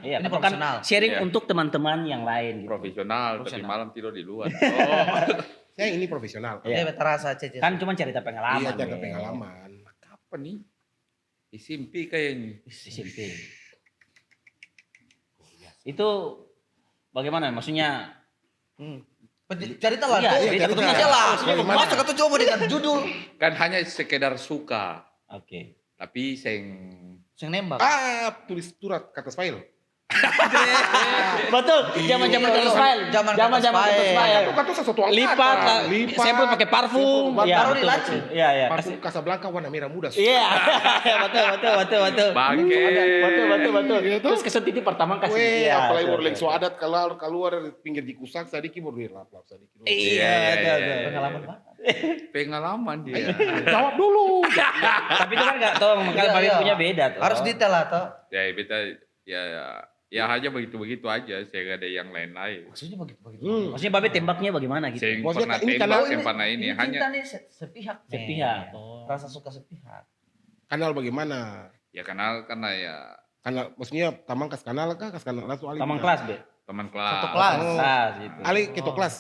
Speaker 3: Iya,
Speaker 6: ini
Speaker 3: kan
Speaker 6: profesional.
Speaker 3: sharing
Speaker 2: Iya.
Speaker 3: untuk teman-teman yang lain. Gitu.
Speaker 2: Profesional, tapi
Speaker 6: Profesional.
Speaker 2: malam tidur di luar. Oh.
Speaker 4: Saya ini profesional.
Speaker 3: Iya.
Speaker 6: Dia terasa cece.
Speaker 3: Kan cuma cerita pengalaman.
Speaker 4: Iya, cerita
Speaker 3: Be.
Speaker 4: pengalaman.
Speaker 2: Kapan nih? SMP kayaknya.
Speaker 3: SMP. Itu bagaimana? Maksudnya
Speaker 6: Cerita lah
Speaker 3: Iya,
Speaker 6: tuh.
Speaker 3: cerita
Speaker 6: Cerita
Speaker 3: betul.
Speaker 6: jelas.
Speaker 4: Bagaimana?
Speaker 6: Masa kata cuma dengan judul.
Speaker 2: Kan hanya sekedar suka,
Speaker 3: oke.
Speaker 2: tapi
Speaker 6: Yang nembak.
Speaker 4: Tulis surat ke atas file.
Speaker 3: Betul, zaman-zaman Dr. Smile.
Speaker 6: Zaman Dr. Smile.
Speaker 4: Itu kan tuh sesuatu angkatan.
Speaker 3: Lipat, sampel pakai parfum.
Speaker 4: Sampel
Speaker 3: Iya,
Speaker 6: baru
Speaker 3: betul,
Speaker 6: dilaci.
Speaker 3: betul. Iya, iya.
Speaker 4: Parfum Casablanca warna merah muda.
Speaker 3: Iya, betul.
Speaker 2: Bangke.
Speaker 3: Betul.
Speaker 4: Iya, tuh.
Speaker 3: Terus kesan titik pertama kasih.
Speaker 4: Weh,
Speaker 3: Iya,
Speaker 4: apalagi
Speaker 3: betul,
Speaker 4: baru lagi
Speaker 3: betul.
Speaker 4: so adat keluar dari pinggir di kusak sadiki baru lap sadiki.
Speaker 3: Iya, betul.
Speaker 6: Pengalaman banget.
Speaker 2: Pengalaman dia.
Speaker 4: Jawab dulu.
Speaker 3: Tapi itu kan nggak tahu, makanya
Speaker 6: Iya,
Speaker 3: Babe
Speaker 6: iya.
Speaker 3: punya beda tuh.
Speaker 6: Harus detail lah toh.
Speaker 2: Ya beta ya hanya begitu-begitu aja, saya gak ada yang lain-lain.
Speaker 6: Maksudnya begitu.
Speaker 3: Maksudnya Babe tembaknya bagaimana gitu?
Speaker 2: Saya
Speaker 4: Maksudnya
Speaker 2: pernah
Speaker 4: ini
Speaker 2: tembak,
Speaker 4: kanal
Speaker 2: saya pernah ini hanya
Speaker 6: cinta nih sepihak. men.
Speaker 3: Sepihak. Oh.
Speaker 6: Rasa suka sepihak.
Speaker 4: Kanal bagaimana?
Speaker 2: ya kenal karena ya
Speaker 4: Kanal maksudnya tamang kas kanal kah? Kas kanal langsung Ali.
Speaker 3: Taman
Speaker 4: bisa?
Speaker 3: kelas, Be.
Speaker 2: teman kelas.
Speaker 6: Satu kelas.
Speaker 4: Oh.
Speaker 3: Kelas gitu.
Speaker 4: Ali keto kelas.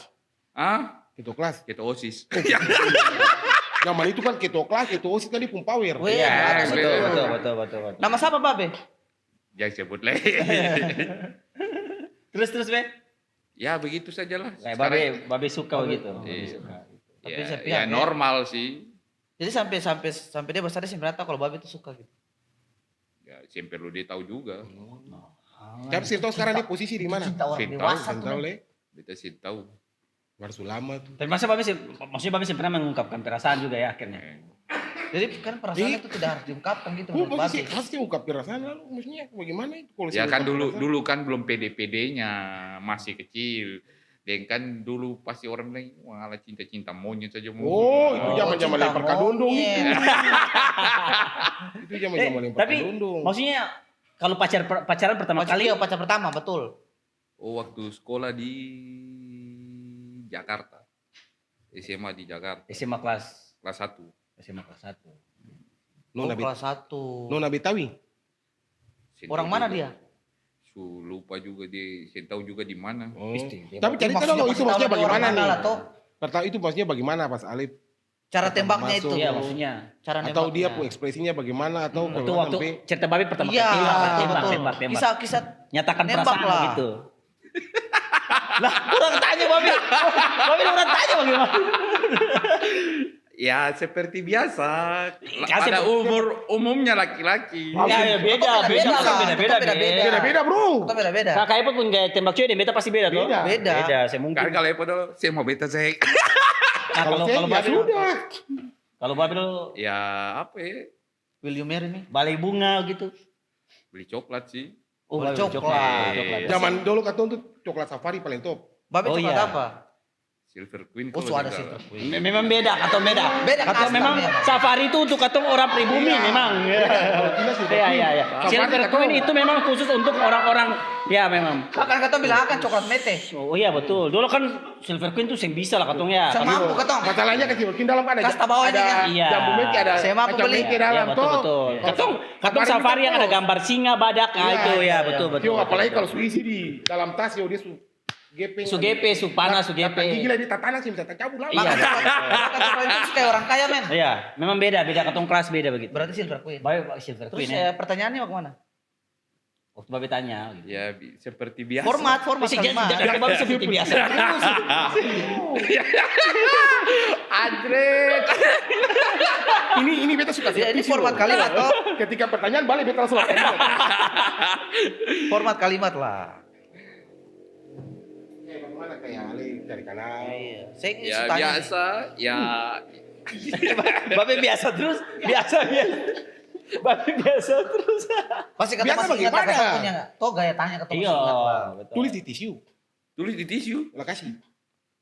Speaker 2: Ah,
Speaker 4: Keto kelas.
Speaker 2: kita OSIS.
Speaker 4: Zaman itu kan keto kelas, keto osis kan di Pumpawer.
Speaker 6: Weh,
Speaker 3: Iya,
Speaker 6: betul.
Speaker 3: betul.
Speaker 6: Nama siapa Babe?
Speaker 2: Jangan sebut lagi.
Speaker 3: Terus, Be.
Speaker 2: Ya begitu sajalah.
Speaker 3: Kayak
Speaker 2: Sekarang-
Speaker 3: Babe suka begitu.
Speaker 2: Iya.
Speaker 3: Babe suka.
Speaker 6: Tapi
Speaker 2: ya,
Speaker 6: sepihak
Speaker 2: ya
Speaker 6: ya.
Speaker 2: normal sih.
Speaker 6: Jadi sampai dia besar dia sebenarnya tahu kalau Babe itu suka gitu.
Speaker 2: Ya, sih perlu dia tahu juga.
Speaker 4: Tapi sih tahu sekarang di posisi di mana?
Speaker 6: Cinta orang
Speaker 2: Cinta,
Speaker 6: dewasa tuh.
Speaker 4: Tahu
Speaker 6: men.
Speaker 4: le.
Speaker 2: Beta sih tahu.
Speaker 4: Baru lama tuh.
Speaker 3: Tapi masa maksudnya Babe pernah mengungkapkan perasaan juga ya akhirnya.
Speaker 6: Jadi kan perasaan itu tidak harus diungkapkan gitu
Speaker 4: Oh,
Speaker 6: menurut
Speaker 4: pasti
Speaker 6: Babe.
Speaker 4: pasti ungkap perasaan lalu maksudnya bagaimana itu kalau
Speaker 2: Ya
Speaker 4: saya
Speaker 2: kan
Speaker 4: ungkap perasaan?
Speaker 2: dulu kan belum PD-PD-nya, masih kecil. Dan kan dulu pasti orang bilang, wah ala cinta-cinta monyet saja mau.
Speaker 4: Oh, itu zaman-zaman
Speaker 6: cinta
Speaker 4: lempar kadundung itu.
Speaker 6: monyet.
Speaker 4: Itu zaman-zaman lempar
Speaker 3: Tapi
Speaker 4: kadundung.
Speaker 3: maksudnya kalau pacaran pertama kali
Speaker 6: Pacar pertama betul.
Speaker 2: Oh, waktu sekolah di Jakarta. SMA di Jakarta,
Speaker 3: SMA kelas
Speaker 2: kelas 1.
Speaker 3: SMA kelas 1.
Speaker 4: Nona Bet-
Speaker 6: Kelas 1.
Speaker 4: Nona Betawi.
Speaker 6: Orang mana dia?
Speaker 2: Lupa juga dia, saya tahu juga di mana.
Speaker 4: Oh.
Speaker 3: Isti,
Speaker 4: Tapi cerita
Speaker 6: Maksudnya
Speaker 4: dong
Speaker 6: pasti
Speaker 4: itu
Speaker 6: tahu
Speaker 4: maksudnya
Speaker 6: lagi orang
Speaker 4: bagaimana
Speaker 6: mana
Speaker 4: nih?
Speaker 6: lah, toh.
Speaker 4: Pertama itu maksudnya bagaimana pas Alif
Speaker 6: Cara tembaknya
Speaker 4: Masuk.
Speaker 6: itu.
Speaker 3: Iya, maksudnya.
Speaker 6: Cara
Speaker 4: atau dia
Speaker 6: nembaknya.
Speaker 4: ekspresinya bagaimana atau
Speaker 3: Waktu
Speaker 4: bagaimana
Speaker 3: waktu
Speaker 4: sampai
Speaker 3: cerita Babe pertama
Speaker 6: Iya,
Speaker 3: kali
Speaker 6: betul.
Speaker 3: tembak.
Speaker 6: Kisah-kisah
Speaker 3: Nyatakan
Speaker 6: nembak
Speaker 3: perasaan
Speaker 6: lah.
Speaker 3: gitu. Lah, orang tanya Babe. Babe orang tanya bagaimana?
Speaker 2: Ya seperti biasa,
Speaker 3: Kasih-
Speaker 2: pada umumnya laki-laki.
Speaker 3: Ya, beda
Speaker 6: Kan beda lah,
Speaker 3: beda.
Speaker 6: kan beda.
Speaker 4: beda-beda bro.
Speaker 6: Kita beda-beda.
Speaker 3: Kakak Ipot pun kayak tembak cewek dan beta pasti beda tuh.
Speaker 4: Beda.
Speaker 6: Beda.
Speaker 3: Saya mungkin.
Speaker 2: Kan kalau Epo tuh, saya mau beta saya.
Speaker 3: Nah,
Speaker 4: Kalau saya ya
Speaker 3: Babe
Speaker 4: sudah.
Speaker 3: kalau Babe tuh
Speaker 2: Ya apa ya,
Speaker 6: Will you marry me?
Speaker 3: balai bunga gitu.
Speaker 2: beli coklat sih.
Speaker 6: Oh,
Speaker 3: Babe
Speaker 6: coklat.
Speaker 4: Zaman dulu kata untuk coklat safari paling top.
Speaker 6: Babe
Speaker 3: Oh,
Speaker 6: coklat
Speaker 3: iya.
Speaker 6: apa?
Speaker 2: Silver Queen.
Speaker 6: Oh,
Speaker 2: kalau
Speaker 6: so ada
Speaker 2: tidak
Speaker 6: Silver
Speaker 2: salah.
Speaker 6: Queen.
Speaker 3: Memang beda atau beda.
Speaker 6: Beda
Speaker 3: Atau
Speaker 6: kasta
Speaker 3: memang
Speaker 6: memang.
Speaker 3: safari itu untuk katong orang pribumi memang. Iya. Silver Queen itu memang khusus untuk orang-orang ya memang.
Speaker 6: Akan kata bilang akan coklat mete.
Speaker 3: Oh iya betul. Dulu kan Silver Queen tuh yang bisa lah katong ya.
Speaker 6: Saya mampu katong.
Speaker 4: Masalahnya kan Silver Queen dalam ada
Speaker 6: Kasta bawah ini kan?
Speaker 3: Iya.
Speaker 4: jambu meti ada
Speaker 6: Saya mampu
Speaker 4: kacang
Speaker 6: beli.
Speaker 4: meti
Speaker 3: Iya
Speaker 4: dalam
Speaker 3: betul
Speaker 4: toh.
Speaker 3: betul.
Speaker 4: Kalau
Speaker 3: Katong safari yang ada gambar singa, badak, nah
Speaker 4: Iya,
Speaker 3: itu ya
Speaker 6: iya,
Speaker 3: betul
Speaker 6: iya.
Speaker 3: betul.
Speaker 4: Tio, apalagi kalau su isi di dalam tas yo dia su gepeng.
Speaker 3: Su gepe, su panas, su gepe.
Speaker 4: Gigi lah di tatana sih bisa cabut lah.
Speaker 3: Iya.
Speaker 6: Makan coklat itu kayak orang kaya men.
Speaker 3: Iya, memang beda katong kelas beda begitu.
Speaker 6: Berarti Silver Queen.
Speaker 3: Baik Silver
Speaker 6: Terus
Speaker 3: Queen ya.
Speaker 6: pertanyaannya mau kemana?
Speaker 3: Waktu Babe tanya gitu.
Speaker 2: Ya seperti biasa.
Speaker 6: Format
Speaker 3: Bisa
Speaker 6: kalimat.
Speaker 3: jangan Babe seperti biasa.
Speaker 2: Andret.
Speaker 4: Ini beta suka
Speaker 6: Ya, ini
Speaker 4: visi
Speaker 6: format
Speaker 4: loh.
Speaker 6: kalimat toh.
Speaker 4: Ketika pertanyaan balik beta langsung lakukan.
Speaker 6: Format kalimat lah.
Speaker 4: Bagaimana kayak Ali dari kanan.
Speaker 6: Iya. Saya
Speaker 2: Ya
Speaker 6: tanya nih.
Speaker 2: biasa, ya
Speaker 3: Babe biasa terus, biasa. Babe biasa terus.
Speaker 6: Pasti kata
Speaker 4: Biasa
Speaker 6: masih ingat lah
Speaker 4: bagaimana?
Speaker 6: kata punya nggak? Toh gaya tanya kata masih
Speaker 3: Iya,
Speaker 6: ingat lah.
Speaker 3: betul.
Speaker 4: Tulis di tisu.
Speaker 2: tulis di tisu.
Speaker 4: Lah kasih.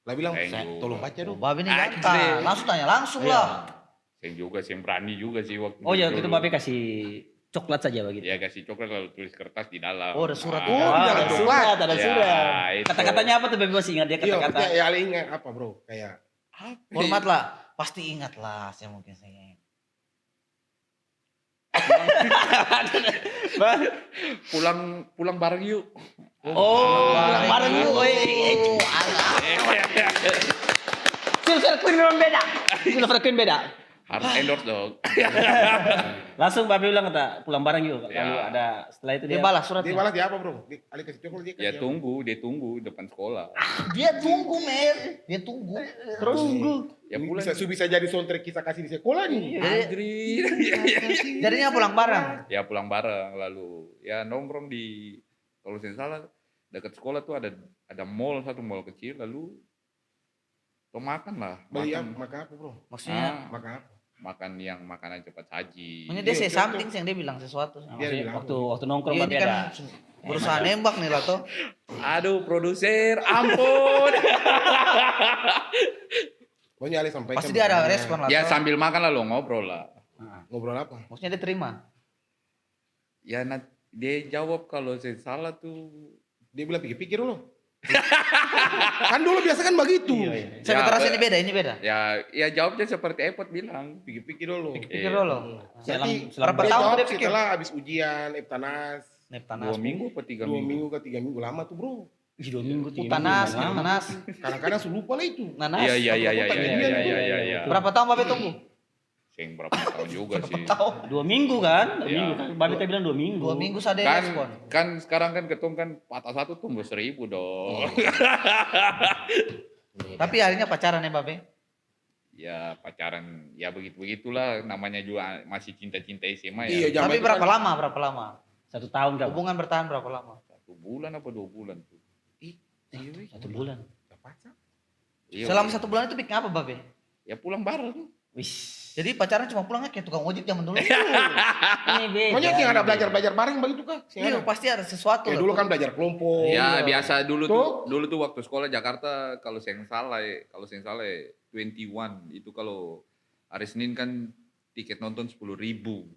Speaker 4: Lah bilang,
Speaker 2: Thank
Speaker 4: "Saya,
Speaker 2: you."
Speaker 4: tolong baca dong.
Speaker 6: Babe ini
Speaker 2: Anjir.
Speaker 6: ganteng. Langsung tanya langsung
Speaker 3: Iya.
Speaker 6: lah.
Speaker 2: Saya juga, saya berani juga sih waktu
Speaker 3: Oh ya,
Speaker 2: dulu.
Speaker 3: itu Babe kasih coklat saja begitu.
Speaker 2: Ya kasih coklat lalu tulis kertas di dalam.
Speaker 6: Oh, ada surat.
Speaker 4: Oh,
Speaker 3: Ah,
Speaker 4: di dalam
Speaker 3: ada
Speaker 4: coklat.
Speaker 3: surat, ada
Speaker 2: Ya,
Speaker 3: surat.
Speaker 2: itu.
Speaker 3: Kata-katanya apa tuh Babe masih ingat dia
Speaker 4: Iya,
Speaker 3: kata-kata.
Speaker 4: ya Ali ingat apa bro? Kayak
Speaker 6: Format lah. Pasti ingat lah. Saya mungkin saya.
Speaker 2: pulang bareng yuk.
Speaker 3: Oh, bareng yuk. Silver Queen memang beda. Silver Queen beda.
Speaker 2: Harus endorse dong.
Speaker 3: Langsung Babe bilang kata pulang bareng yuk. Lalu
Speaker 2: Ya.
Speaker 3: ada setelah itu
Speaker 6: Dia balas suratnya.
Speaker 4: dia balas dia apa bro? Ali kasih coklat dia kasih.
Speaker 2: Ya
Speaker 4: apa?
Speaker 2: dia tunggu depan sekolah.
Speaker 6: Dia tunggu mer. Dia tunggu.
Speaker 3: terus
Speaker 2: Ya pulang.
Speaker 4: Bisa jadi soundtrack kisah kasih di sekolah nih.
Speaker 2: Andri.
Speaker 6: Jadinya pulang bareng.
Speaker 2: Ya pulang bareng lalu ya nongkrong di kalau saya salah dekat sekolah tuh ada mall, satu mall kecil, lalu tuh makan lah.
Speaker 4: Beli
Speaker 2: Makan,
Speaker 4: makan apa bro?
Speaker 6: Maksudnya,
Speaker 4: Makan apa?
Speaker 2: makan yang makanan cepat saji.
Speaker 6: maksudnya dia
Speaker 4: Iya,
Speaker 6: say something yang dia bilang sesuatu.
Speaker 3: Nah,
Speaker 4: Dia
Speaker 3: maksudnya
Speaker 4: bilang
Speaker 3: waktu nongkrong
Speaker 6: Iya,
Speaker 3: Babe
Speaker 6: ini kan
Speaker 3: ada.
Speaker 6: berusaha nembak nih lah toh.
Speaker 2: Aduh, produser, ampun.
Speaker 4: Pokoknya Ali sampaikan.
Speaker 6: Pasti dia ada
Speaker 4: bagaimana.
Speaker 6: respon lah.
Speaker 2: Ya
Speaker 6: toh.
Speaker 2: sambil makan lah lo ngobrol lah.
Speaker 4: Ngobrol apa?
Speaker 6: Maksudnya dia terima.
Speaker 2: Ya dia jawab kalau saya salah tuh.
Speaker 4: Dia bilang pikir-pikir dulu. Kan dulu biasa kan begitu.
Speaker 3: Iya.
Speaker 6: Saya terasa ini beda.
Speaker 2: Ya jawabnya seperti Epot bilang.
Speaker 4: Pikir-pikir dulu.
Speaker 6: Pikir
Speaker 2: Iya.
Speaker 6: dulu.
Speaker 4: Nanti
Speaker 6: berapa
Speaker 4: dia
Speaker 6: tahun
Speaker 4: jawab
Speaker 6: dia pikir?
Speaker 4: setelah habis ujian, Eptanas,
Speaker 6: Neptanas.
Speaker 2: 2 minggu apa 3
Speaker 4: 2
Speaker 2: minggu?
Speaker 4: minggu ke 3 minggu lama tuh bro.
Speaker 3: Ih, 2 minggu, 3 minggu.
Speaker 6: Tanas,
Speaker 3: lama.
Speaker 6: Neptanas,
Speaker 4: Kadang-kadang sudah lupa lah itu.
Speaker 6: nanas.
Speaker 2: Iya.
Speaker 6: Berapa tahun Babe tunggu?
Speaker 2: Sing berapa tahun juga sih.
Speaker 6: Tahun.
Speaker 3: 2 minggu kan? 2
Speaker 2: Iya.
Speaker 3: minggu kan? Babe tadi bilang 2 minggu.
Speaker 6: 2 minggu saja
Speaker 2: Kan,
Speaker 6: respon.
Speaker 2: kan sekarang kan ketemu kan patah satu tumbuh 1000 dong.
Speaker 6: Tapi akhirnya pacaran ya Babe?
Speaker 2: Ya pacaran ya begitulah namanya juga masih cinta-cinta SMA
Speaker 4: Iya,
Speaker 2: ya.
Speaker 4: zaman
Speaker 6: Tapi
Speaker 4: itu
Speaker 6: berapa
Speaker 4: kan-
Speaker 6: lama? Berapa lama?
Speaker 3: 1 tahun kan?
Speaker 6: Hubungan bertahan berapa lama?
Speaker 2: 1 bulan apa 2 bulan tuh?
Speaker 3: 1 bulan.
Speaker 4: pacar?
Speaker 2: Iya,
Speaker 6: Selama
Speaker 2: iya.
Speaker 6: 1 bulan itu bikin apa Babe?
Speaker 2: Ya pulang bareng.
Speaker 3: Wis.
Speaker 6: Jadi pacaran cuma pulangnya kayak tukang ojek zaman dulu.
Speaker 3: Ini beda.
Speaker 4: Banyak yang ada belajar bareng begitu kan?
Speaker 6: Iya, pasti ada sesuatu.
Speaker 4: Ya
Speaker 6: lah.
Speaker 4: dulu kan belajar kelompok.
Speaker 2: Ya biasa
Speaker 4: Tuh.
Speaker 2: dulu tuh waktu sekolah Jakarta kalau saya nggak salah 21 itu kalau hari Senin kan tiket nonton 10.000.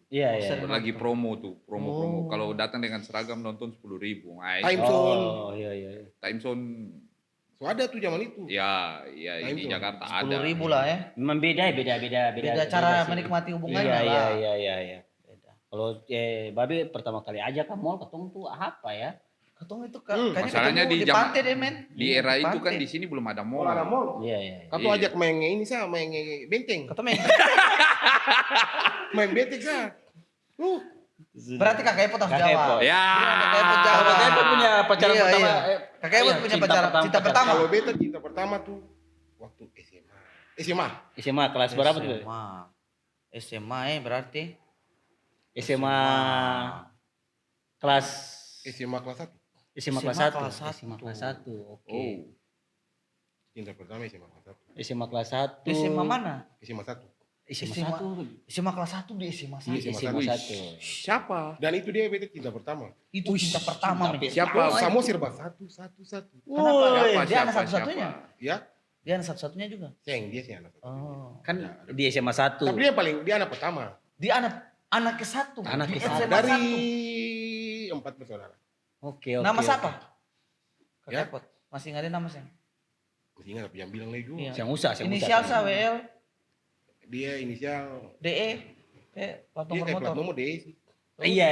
Speaker 3: Iya, iya.
Speaker 2: Lagi promo tuh, promo.
Speaker 6: Oh.
Speaker 2: Kalau datang dengan seragam nonton 10.000. Nah,
Speaker 4: Time zone.
Speaker 3: Oh, iya.
Speaker 2: time zone
Speaker 4: So ada tuh zaman itu.
Speaker 2: ya
Speaker 4: Time
Speaker 2: ini
Speaker 4: zone.
Speaker 2: Jakarta ada.
Speaker 6: 10.000 lah ya.
Speaker 3: Memang beda.
Speaker 6: Beda cara
Speaker 3: sih.
Speaker 6: menikmati hubungannya lah.
Speaker 3: Iya.
Speaker 6: Beda.
Speaker 3: Kalau Babe pertama kali aja ke mall ketemu tuh apa ya?
Speaker 6: Ketemu itu kayaknya
Speaker 2: Masalahnya
Speaker 6: ketemu
Speaker 2: di
Speaker 6: di
Speaker 2: zaman-
Speaker 6: pantai deh men.
Speaker 2: Di era itu kan
Speaker 6: pantai.
Speaker 2: di sini belum ada
Speaker 4: Mau
Speaker 2: mall.
Speaker 4: ada mall.
Speaker 3: Iya.
Speaker 4: Kau tuh
Speaker 2: Iya.
Speaker 4: ajak main ini sah, main benteng.
Speaker 6: Ketemu.
Speaker 4: Main benteng sah.
Speaker 6: Berarti Kakak Epot harus
Speaker 3: Kakak
Speaker 6: jawab.
Speaker 3: Epot.
Speaker 2: Ya.
Speaker 6: Kakak Epot jawab.
Speaker 3: Kakak Epot punya pacaran
Speaker 6: Iya,
Speaker 3: pertama.
Speaker 6: iya. Kakak Epot punya
Speaker 3: cinta
Speaker 6: pacaran cinta pertama.
Speaker 4: Kalau beta cinta pertama tuh waktu SMA.
Speaker 3: SMA kelas berapa tuh?
Speaker 6: SMA berarti
Speaker 3: SMA kelas
Speaker 4: SMA kelas 1.
Speaker 3: SMA kelas
Speaker 6: SMA
Speaker 3: 1.
Speaker 6: kelas satu.
Speaker 3: SMA kelas 1. Oke.
Speaker 2: Oh.
Speaker 4: Cinta pertama SMA kelas 1.
Speaker 3: SMA kelas 1.
Speaker 6: SMA mana?
Speaker 4: SMA 1.
Speaker 3: SMA
Speaker 6: SMA
Speaker 3: 1.
Speaker 6: SMA kelas 1 di SMA 1.
Speaker 3: Iya, SMA
Speaker 2: Wih,
Speaker 3: 1.
Speaker 2: Siapa?
Speaker 4: Dan itu dia beta cinta pertama.
Speaker 6: Itu cinta pertama men.
Speaker 2: Siapa?
Speaker 4: Semua serba satu.
Speaker 6: Kenapa? Dia
Speaker 2: Siapa?
Speaker 6: anak satu-satunya.
Speaker 4: Ya,
Speaker 6: Dia anak satu-satunya juga.
Speaker 4: sayang dia sih anak satu.
Speaker 6: Oh.
Speaker 3: Kan di SMA 1.
Speaker 4: Tapi dia anak pertama.
Speaker 6: Dia anak ke satu.
Speaker 3: Anak
Speaker 6: Di
Speaker 3: ke satu.
Speaker 6: SMA
Speaker 4: Dari
Speaker 6: 1.
Speaker 4: 4 bersaudara.
Speaker 3: Oke.
Speaker 6: Nama siapa? Kakak
Speaker 4: Ya.
Speaker 6: Epot. Masih nggak ada nama saya.
Speaker 4: Masih ingat tapi yang bilang lagi juga.
Speaker 6: Iya.
Speaker 3: Yang usah,
Speaker 6: Inisial saya WL,
Speaker 4: Dia inisial.
Speaker 6: DE, plat
Speaker 4: Dia
Speaker 6: nomor
Speaker 4: kayak plat
Speaker 6: motor.
Speaker 4: nomor DE sih.
Speaker 3: Iya.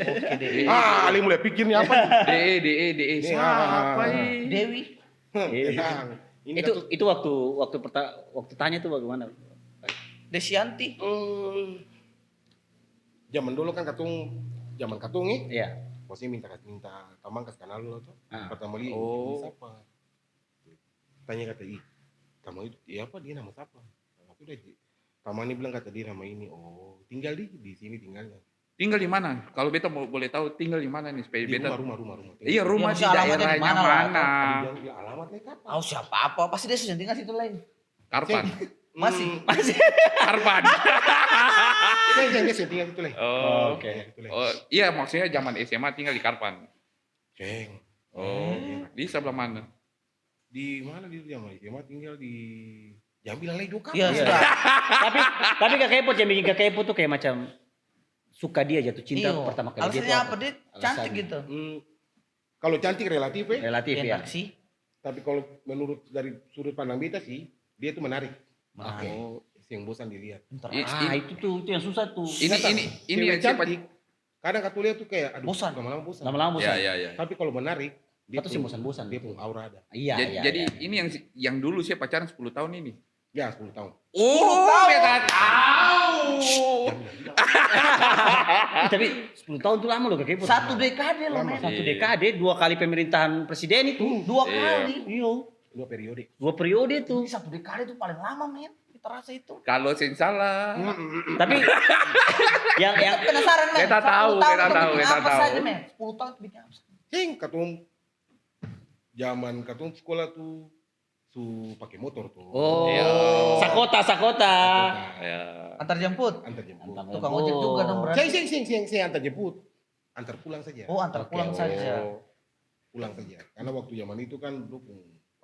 Speaker 6: Oke DE.
Speaker 4: Ali mulai pikir nih apa nih?
Speaker 2: DE.
Speaker 4: Iya.
Speaker 2: Siapa ini?
Speaker 6: Dewi.
Speaker 4: Tenang. Ini
Speaker 3: Itu waktu tanya tuh bagaimana?
Speaker 6: Desianti.
Speaker 4: zaman dulu kan zaman katung nih.
Speaker 3: Iya.
Speaker 4: Maksudnya minta tamang kasih kenal dulu tuh.
Speaker 3: Ah.
Speaker 4: Pertama kali
Speaker 2: Oh.
Speaker 4: ini siapa? Tanya kata tamang itu, iya apa dia nama siapa? Aku udah tamang ini bilang kata dia nama ini. Oh, tinggal di sini tinggalnya.
Speaker 2: Tinggal di mana? Kalau beta boleh tahu tinggal di mana nih supaya
Speaker 4: Di
Speaker 2: beta.
Speaker 4: rumah.
Speaker 2: Iya, rumah
Speaker 6: Ya,
Speaker 2: di
Speaker 6: maksudnya alamatnya
Speaker 2: daerahnya
Speaker 6: di mana lah,
Speaker 2: mana?
Speaker 4: Dia bilang, alamatnya kapan?
Speaker 6: Oh siapa apa? Pasti dia sudah tinggal situ lain.
Speaker 2: Karpan.
Speaker 6: Masih.
Speaker 2: Karpan.
Speaker 4: Dia saya tinggal itu lah.
Speaker 2: Oh,
Speaker 3: Oke.
Speaker 2: oh, iya maksudnya zaman SMA tinggal di Karpan.
Speaker 4: Ceng.
Speaker 2: Oh, di sebelah mana?
Speaker 4: Di mana dia zaman SMA tinggal di jangan bilang lagi juga.
Speaker 6: Iya sudah.
Speaker 3: Tapi Kakak Epot yang bikin Kakak Epot tuh kayak macam suka dia jatuh cinta
Speaker 6: Iya.
Speaker 3: pertama kali dia
Speaker 6: Alasannya
Speaker 3: tuh
Speaker 6: apa? Dia cantik gitu.
Speaker 4: Kalau cantik relatif
Speaker 3: Relatif ya.
Speaker 6: Enak sih.
Speaker 4: tapi kalau menurut dari sudut pandang beta sih dia itu menarik.
Speaker 3: Oke.
Speaker 2: Oh,
Speaker 4: Yang bosan dilihat.
Speaker 3: Itu yang susah tuh.
Speaker 2: ini
Speaker 4: Cewek
Speaker 2: yang siapa?
Speaker 4: cantik. Kadang katu lihat tuh kayak aduh
Speaker 6: Bosan.
Speaker 4: lama-lama bosan.
Speaker 3: Lama-lama bosan.
Speaker 2: Ya.
Speaker 4: Tapi kalau menarik dia
Speaker 3: Atau sih bosan-bosan.
Speaker 4: Dia pun aura ada.
Speaker 3: Iya,
Speaker 2: Jadi
Speaker 3: iya.
Speaker 2: ini yang dulu saya pacaran 10 tahun ini.
Speaker 4: Ya 10 tahun.
Speaker 2: Oh, beta tahu.
Speaker 3: Tapi 10 tahun tuh lama loh Kakak Epot.
Speaker 6: Satu dekade loh men.
Speaker 3: Satu dekade, 2 kali pemerintahan presiden itu.
Speaker 6: 2 kali.
Speaker 3: Iya.
Speaker 4: 2 periode.
Speaker 3: 2 periode tuh.
Speaker 6: Ini 1 dekade itu paling lama men. terasa itu.
Speaker 2: Kalau sen salah.
Speaker 3: Tapi yang
Speaker 6: Penasaran men.
Speaker 2: Kita
Speaker 6: 10
Speaker 2: tahu,
Speaker 6: tahun
Speaker 2: kita
Speaker 6: itu
Speaker 2: tahu,
Speaker 6: bikin
Speaker 2: kita
Speaker 6: apa
Speaker 2: tahu.
Speaker 6: saja men? 10 tahun itu bikin apa?
Speaker 4: Ceng, katong zaman katong sekolah tuh su pakai motor tuh.
Speaker 3: oh,
Speaker 2: Iya.
Speaker 3: sakota.
Speaker 2: Ya.
Speaker 6: Antar jemput.
Speaker 4: Antar jemput.
Speaker 3: Antar-
Speaker 6: Tukang ojek juga dong berarti.
Speaker 4: Saya antar jemput. Antar pulang saja.
Speaker 6: Oh, antar pulang saja.
Speaker 4: Pulang saja. Karena waktu zaman itu kan dulu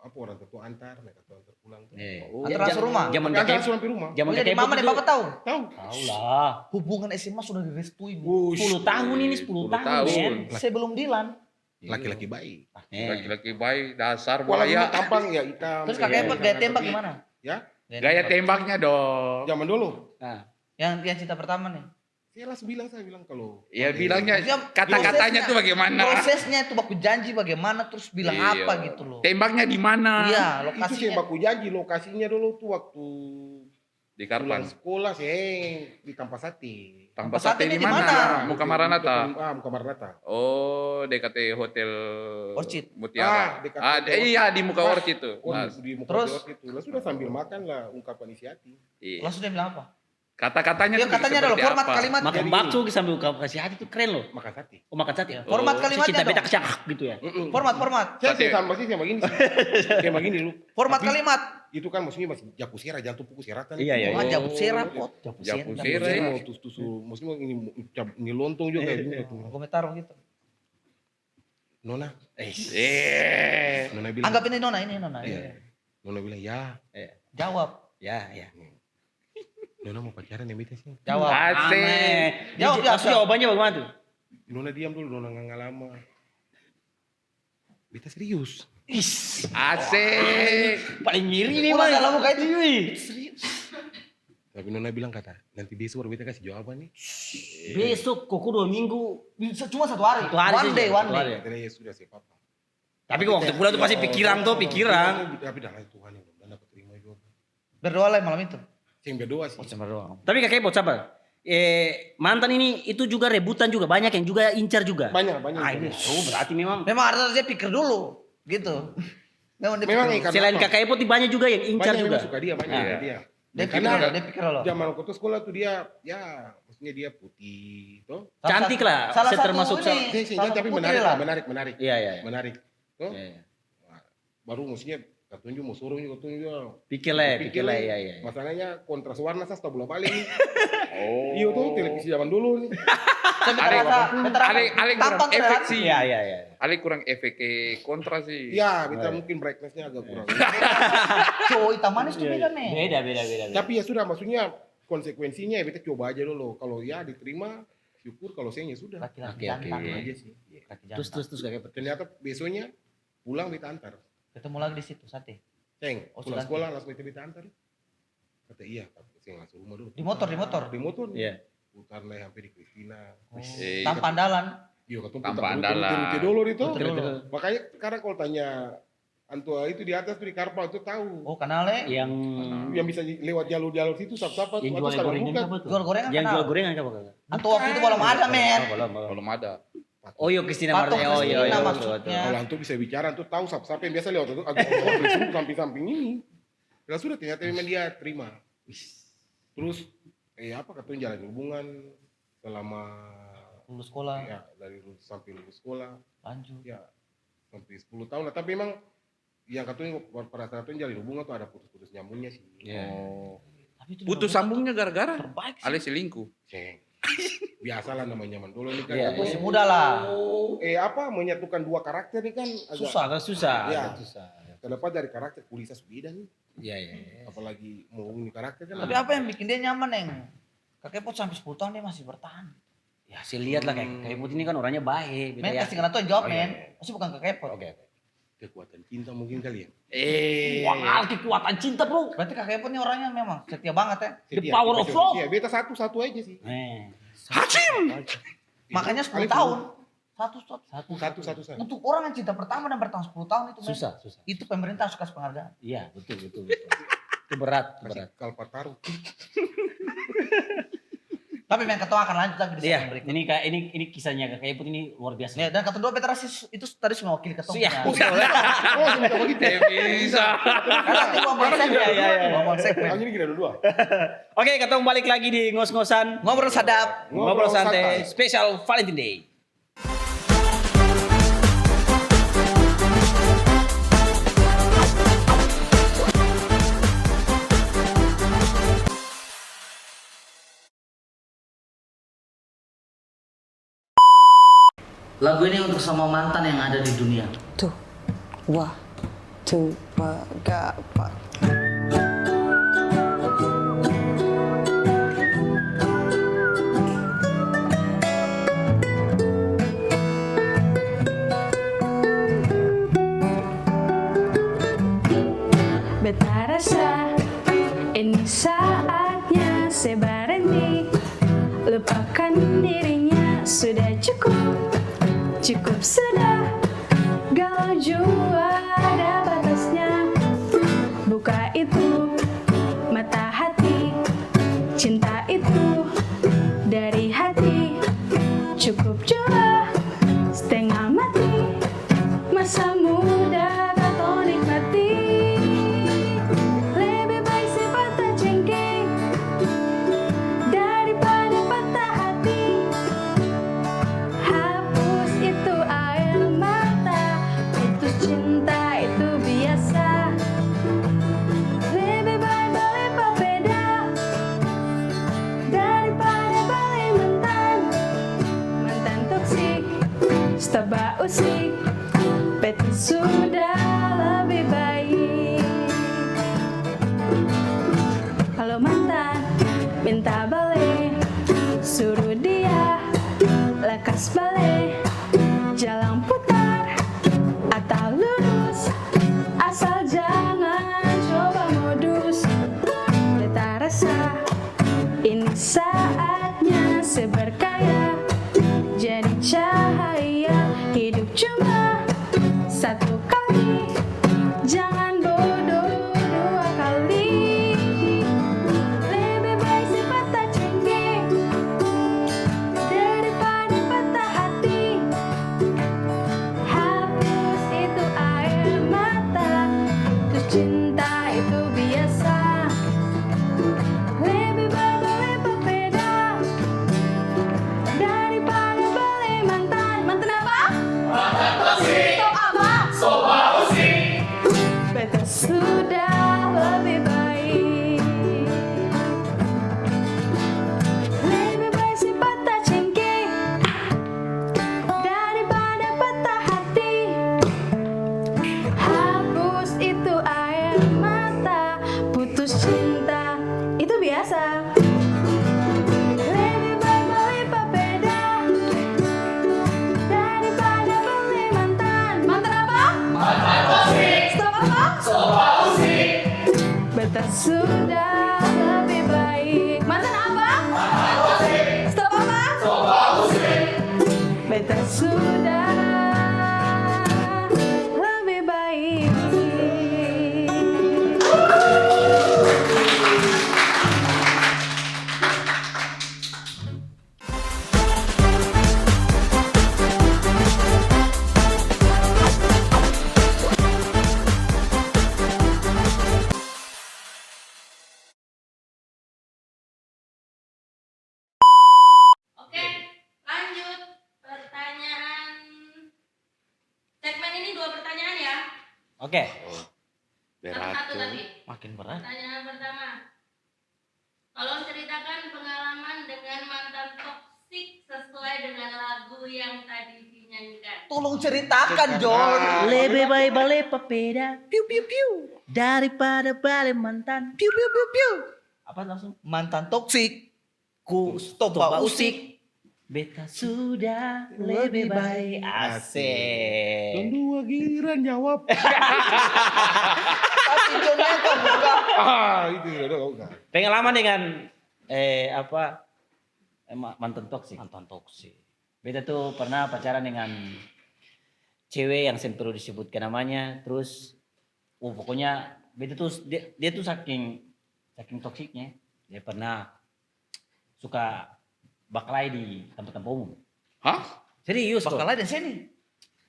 Speaker 4: apa orang tua antar, mereka tuh antar pulang. Tuh.
Speaker 6: Antar langsung rumah.
Speaker 3: Zaman
Speaker 4: Antar
Speaker 3: kakek,
Speaker 4: langsung sampai rumah.
Speaker 3: zaman
Speaker 6: Oh, jadi
Speaker 3: kakek
Speaker 6: mama dan papa tahu.
Speaker 4: Tahu?
Speaker 3: tahu lah.
Speaker 6: Hubungan SMA sudah direstui. nih.
Speaker 3: 10 tahun ini 10 tahun, men.
Speaker 6: Sebelum Dilan.
Speaker 4: Laki-laki baik.
Speaker 2: Laki-laki baik, dasar
Speaker 4: Walau
Speaker 2: buaya.
Speaker 4: tampang ya hitam.
Speaker 6: Terus kakek Epot gaya tembak gimana?
Speaker 4: Ya,
Speaker 2: Gaya tembaknya dong.
Speaker 4: zaman dulu.
Speaker 3: Nah,
Speaker 6: Yang cinta pertama nih.
Speaker 4: Saya bilang kalau
Speaker 2: Ya bilangnya
Speaker 6: Maksudnya
Speaker 2: kata-katanya
Speaker 6: prosesnya-
Speaker 2: tuh bagaimana?
Speaker 6: Prosesnya itu baku janji bagaimana terus bilang
Speaker 2: Iya.
Speaker 6: apa gitu loh.
Speaker 2: Tembaknya di mana?
Speaker 6: Iya,
Speaker 4: itu
Speaker 6: lokasinya.
Speaker 4: saya baku janji lokasinya dulu tuh waktu
Speaker 2: Di
Speaker 4: pulang
Speaker 2: Karpan.
Speaker 4: sekolah saya di Tampak Sate.
Speaker 2: Tampak
Speaker 6: Sate
Speaker 2: sate
Speaker 6: ini
Speaker 2: di
Speaker 6: di mana?
Speaker 2: mana? Muka Maranatha.
Speaker 4: Muka Maranatha.
Speaker 2: Oh, dekat hotel
Speaker 6: Orchid.
Speaker 2: Mutiara.
Speaker 4: dekat
Speaker 2: Ah,
Speaker 4: hotel
Speaker 2: iya di muka
Speaker 4: Pas.
Speaker 2: Orchid tuh.
Speaker 4: Oh,
Speaker 2: Mas.
Speaker 4: di muka
Speaker 6: Terus?
Speaker 4: Orchid itu. Lah sudah sambil makan lah ungkapan isi hati.
Speaker 2: Iya.
Speaker 6: Langsung dia bilang apa?
Speaker 2: Kata-katanya
Speaker 6: Ya
Speaker 2: tuh
Speaker 6: katanya ada loh
Speaker 2: seperti
Speaker 6: format
Speaker 2: apa?
Speaker 6: kalimat.
Speaker 3: makan
Speaker 4: Jadi
Speaker 3: bakso sambil kasih hati itu keren loh.
Speaker 4: Makan sate.
Speaker 3: Oh, makan sate.
Speaker 6: Ya, format
Speaker 2: Oh,
Speaker 6: kalimatnya
Speaker 3: Cinta beta
Speaker 6: dong.
Speaker 3: kesiang gitu ya.
Speaker 6: Format.
Speaker 4: Saya
Speaker 2: Sate.
Speaker 4: sama sih sama gini sih. Kayak begini lu.
Speaker 6: Format
Speaker 4: Tapi
Speaker 6: kalimat.
Speaker 4: Itu kan maksudnya masih japu sera, jangan pukul seratan.
Speaker 3: Iya, iya,
Speaker 6: Wah,
Speaker 3: iya.
Speaker 6: jabut serapot.
Speaker 2: Japu
Speaker 6: Japu
Speaker 2: sera.
Speaker 6: sera.
Speaker 4: Mau tus-tusu, maksudnya ini lontong juga kayak gitu.
Speaker 6: Gue taruh gitu.
Speaker 4: Nona, Nona bilang.
Speaker 6: Anggap ini Nona, ini Nona.
Speaker 4: Iya. Nona bilang ya.
Speaker 6: Jawab.
Speaker 3: Ya, ya.
Speaker 4: Nona mau pacaran ya beta sih.
Speaker 6: Jawab.
Speaker 2: Asik.
Speaker 6: Jawab,
Speaker 3: Langsung
Speaker 6: jawab.
Speaker 3: jawabannya bagaimana tuh?
Speaker 4: Nona diam dulu, Nona nggak lama. Beta serius.
Speaker 2: Asik.
Speaker 3: Paling ngiri nih,
Speaker 6: Ulang
Speaker 3: Bang.
Speaker 6: dalam muka itu.
Speaker 4: Tapi Nona bilang kata, nanti besok baru beta kasih jawaban nih.
Speaker 3: Besok koko 2 minggu.
Speaker 6: Bisa cuma 1 hari.
Speaker 3: Satu hari
Speaker 6: One
Speaker 3: saja,
Speaker 6: day, one
Speaker 3: satu
Speaker 6: day.
Speaker 3: hari.
Speaker 4: Katanya ya sudah sih papa.
Speaker 3: Tapi kalau waktu pulang tuh pasti pikiran tuh, pikiran.
Speaker 4: Tapi dah Tuhan yang belum dapat terima juga.
Speaker 6: Berdoa lah malam itu.
Speaker 4: Saya berdoa sih.
Speaker 3: Tapi kakek Epot sabar. Mantan ini itu juga rebutan juga, banyak yang juga incar juga.
Speaker 4: Banyak.
Speaker 3: Ah, ini seru berarti memang.
Speaker 6: Memang harus dia pikir dulu. Gitu. Memang dia
Speaker 4: Memang
Speaker 6: pikir dulu.
Speaker 4: karena
Speaker 3: Selain
Speaker 4: apa?
Speaker 3: kakak Epot banyak juga yang incar
Speaker 4: Banyak
Speaker 3: juga.
Speaker 4: yang suka dia, banyak
Speaker 3: Iya.
Speaker 4: yang dia.
Speaker 6: Dia pikir
Speaker 4: Karena
Speaker 6: dulu, dia pikir dulu.
Speaker 4: zaman waktu sekolah tuh dia, ya maksudnya dia putih, toh.
Speaker 3: Cantik lah,
Speaker 6: Salah
Speaker 3: saya
Speaker 6: satu
Speaker 3: termasuk
Speaker 6: ini.
Speaker 4: Saya tapi
Speaker 6: putri
Speaker 4: menarik
Speaker 6: lah.
Speaker 4: lah, menarik.
Speaker 3: Iya, iya.
Speaker 4: Menarik. Toh.
Speaker 3: Iya, iya.
Speaker 4: Baru maksudnya katunjuk mau suruh juga
Speaker 3: Pikir lah, iya, iya.
Speaker 4: Masalahnya kontras warna saya bola balik nih.
Speaker 2: Oh.
Speaker 4: Iya tuh televisi zaman dulu nih.
Speaker 2: Ale kurang efek sih.
Speaker 3: Iya, iya, iya.
Speaker 2: Ale kurang efek kontra sih.
Speaker 4: Ya, kita mungkin brightness-nya agak kurang.
Speaker 6: Cowok hitam manis tuh beda nih.
Speaker 3: Beda.
Speaker 4: Tapi ya sudah, maksudnya konsekuensinya ya kita coba aja dulu. Kalau ya diterima, syukur. Kalau saya ya sudah.
Speaker 6: Laki-laki
Speaker 3: Oke, oke.
Speaker 6: jantan.
Speaker 4: Aja sih.
Speaker 6: Laki jantan.
Speaker 3: Terus kakek Epot.
Speaker 4: Ternyata besoknya pulang kita antar.
Speaker 6: Ketemu lagi di situ, sate.
Speaker 4: Ceng,
Speaker 6: Oh,
Speaker 4: pulang
Speaker 6: sudah.
Speaker 4: sekolah langsung kita antar. Kata iya, saya langsung rumah dulu.
Speaker 6: Di motor.
Speaker 4: Di motor.
Speaker 3: Iya.
Speaker 4: Putar lah sampai di Kristina.
Speaker 2: Eh,
Speaker 6: Tanpa andalan.
Speaker 4: Iya, ketemu
Speaker 2: Tanpa
Speaker 4: putar
Speaker 2: andalan.
Speaker 4: rute dulu itu.
Speaker 6: Rute dulu.
Speaker 4: Makanya sekarang kalau tanya Antua itu di atas tuh di Karpal itu tahu.
Speaker 6: Oh, kenalnya.
Speaker 3: Yang
Speaker 4: Yang bisa lewat jalur-jalur situ sapa-sapa
Speaker 3: yang
Speaker 4: tuh.
Speaker 3: jual gorengan apa tuh?
Speaker 6: Jual gorengan
Speaker 3: Yang
Speaker 6: kenal.
Speaker 3: jual gorengan apa kakak?
Speaker 6: Atau waktu itu belum ada, men.
Speaker 3: Belum.
Speaker 2: Belum ada.
Speaker 3: Oh iya Kristina
Speaker 6: Patung
Speaker 3: Marta. Oh iya.
Speaker 6: Kristina
Speaker 3: Betul,
Speaker 6: maksudnya.
Speaker 3: betul.
Speaker 4: Kalau Antua bisa bicara tuh tahu sapa-sapa yang biasa lewat itu agak samping-samping ini. Dan sudah ternyata memang dia terima. Terus apa katanya jalan hubungan selama
Speaker 6: Lulus sekolah,
Speaker 4: ya dari lulus sampai lulus sekolah
Speaker 6: lanjut.
Speaker 4: ya sampai 10 tahun lah. Tapi memang yang katanya pada saat itu jalin hubungan tuh ada putus-putus nyambungnya sih.
Speaker 2: Oh.
Speaker 6: Tapi itu
Speaker 2: Putus sambungnya gara-gara
Speaker 6: terbaik sih.
Speaker 2: Ale selingkuh.
Speaker 4: Ceng. Biasalah namanya zaman dulu nih kan.
Speaker 3: Iya,
Speaker 4: Katanya,
Speaker 6: Masih muda lah.
Speaker 4: menyatukan dua karakter nih kan agak
Speaker 3: Agak susah.
Speaker 4: Iya.
Speaker 3: Agak susah.
Speaker 4: terdapat dari karakter kuliah beda nih.
Speaker 3: Iya, iya.
Speaker 4: Apalagi mau ini karakter kan.
Speaker 6: Tapi apa yang bikin dia nyaman, Neng? Kakek Pot sampai 10 tahun dia masih bertahan.
Speaker 3: Ya, saya lihat lah kayak Put ini kan orangnya baik.
Speaker 6: Men,
Speaker 3: ya.
Speaker 6: kasih kena tuh yang jawab,
Speaker 4: Oh, iya,
Speaker 6: men.
Speaker 4: iya.
Speaker 6: Masih bukan Kakek Pot.
Speaker 3: Oke.
Speaker 4: Kekuatan cinta mungkin kali ya.
Speaker 3: Wah, kekuatan cinta, Bro.
Speaker 6: Berarti Kakek Pot ini orangnya memang setia banget ya.
Speaker 3: The power of love.
Speaker 4: Iya, beta satu aja sih.
Speaker 6: Makanya 10
Speaker 4: Alif
Speaker 6: tahun. Satu.
Speaker 4: Satu.
Speaker 6: Untuk orang yang cinta pertama dan bertahan 10 tahun itu, men.
Speaker 3: Susah.
Speaker 6: Itu pemerintah harus kasih penghargaan.
Speaker 3: Iya, betul. Itu berat.
Speaker 4: Kasih kalpataru.
Speaker 6: Tapi memang ketua akan lanjut lagi di
Speaker 3: Iya,
Speaker 6: segmen berikut.
Speaker 3: ini kisahnya Kakak Iput ini luar biasa.
Speaker 6: Nih, dan kata dua Petrus itu tadi mewakili ketua.
Speaker 3: Iya.
Speaker 4: Oh, sudah begitu.
Speaker 2: Bisa.
Speaker 6: Karena ini ngomong segmen. Ngomong segmen.
Speaker 4: Ini kita dua.
Speaker 3: Oke, kita balik lagi di ngos-ngosan.
Speaker 6: Ngobrol sadap.
Speaker 3: Ngobrol santai
Speaker 4: santai.
Speaker 3: spesial Valentine Day.
Speaker 1: Lagu ini untuk semua mantan yang ada di dunia.
Speaker 7: Tuh, wah, tuh, gak. Beta rasa ini saatnya saya berhenti, lupakan dirinya sudah cukup sudah. Galau jua ada batasnya, buka itu mata hati, cinta itu dari hati. Cukup jua setengah mati, masa muda kau nikmati. Lebih baik si patah cengkeh daripada patah hati. Hapus itu air mata, putus cinta itu biasa. Lebih baik balik papeda daripada balik mantan toksik, staba usik, beta sudah lebih baik. Kalau mantan minta balik, suruh dia lekas balik. Jalan putar atau lurus, asal jangan coba modus. Beta rasa ini saatnya seberkaya, jadi cahaya hidup cuma satu kali. Jangan bodoh dua kali. Lebih baik si patah cengkeh daripada patah hati. Hapus itu air mata, putus cinta itu biasa. Lebih baik balik papeda daripada balik mantan. Mantan apa? Mantan toksik. Stop apa? Soba usik. Beta sudah lebih baik. Lebih baik si patah cengkeh daripada patah hati. Hapus itu air mata, putus cinta itu biasa. Lebih baik balik papeda daripada balik mantan. Mantan apa? Mantan toksik. Stop apa? Soba usik. Beta sudah lebih baik. Mantan apa? Mantan toksik. Stop apa? Soba usik. Beta sudah lebih baik.
Speaker 5: Oke, lanjut pertanyaan. Segmen ini 2 pertanyaan ya.
Speaker 3: Oke.
Speaker 5: Satu-satu tadi.
Speaker 6: Makin berat.
Speaker 5: Pertanyaan pertama. Tolong ceritakan pengalaman dengan mantan toksik sesuai dengan lagu yang tadi dinyanyikan.
Speaker 6: Tolong ceritakan, John.
Speaker 3: Lebih baik balik papeda
Speaker 6: Piu piu piu.
Speaker 3: daripada balik mantan.
Speaker 6: Piu piu piu piu.
Speaker 3: Apa langsung?
Speaker 6: Mantan toksik. Ku stop usik.
Speaker 3: Beta sudah lebih baik.
Speaker 4: Dan
Speaker 3: Asik.
Speaker 4: dua giliran jawab.
Speaker 6: Tapi Johnnya kau buka.
Speaker 4: Itu udah enggak.
Speaker 3: Pengalaman dengan mantan toksik.
Speaker 6: Mantan toksik.
Speaker 3: Beta tuh pernah pacaran dengan cewek yang saya perlu disebutkan namanya. Terus, pokoknya beta tuh dia tuh saking toksiknya. Dia pernah suka baklai di tempat-tempat umum.
Speaker 2: Hah?
Speaker 3: Serius kok.
Speaker 6: Bakal ada di sini.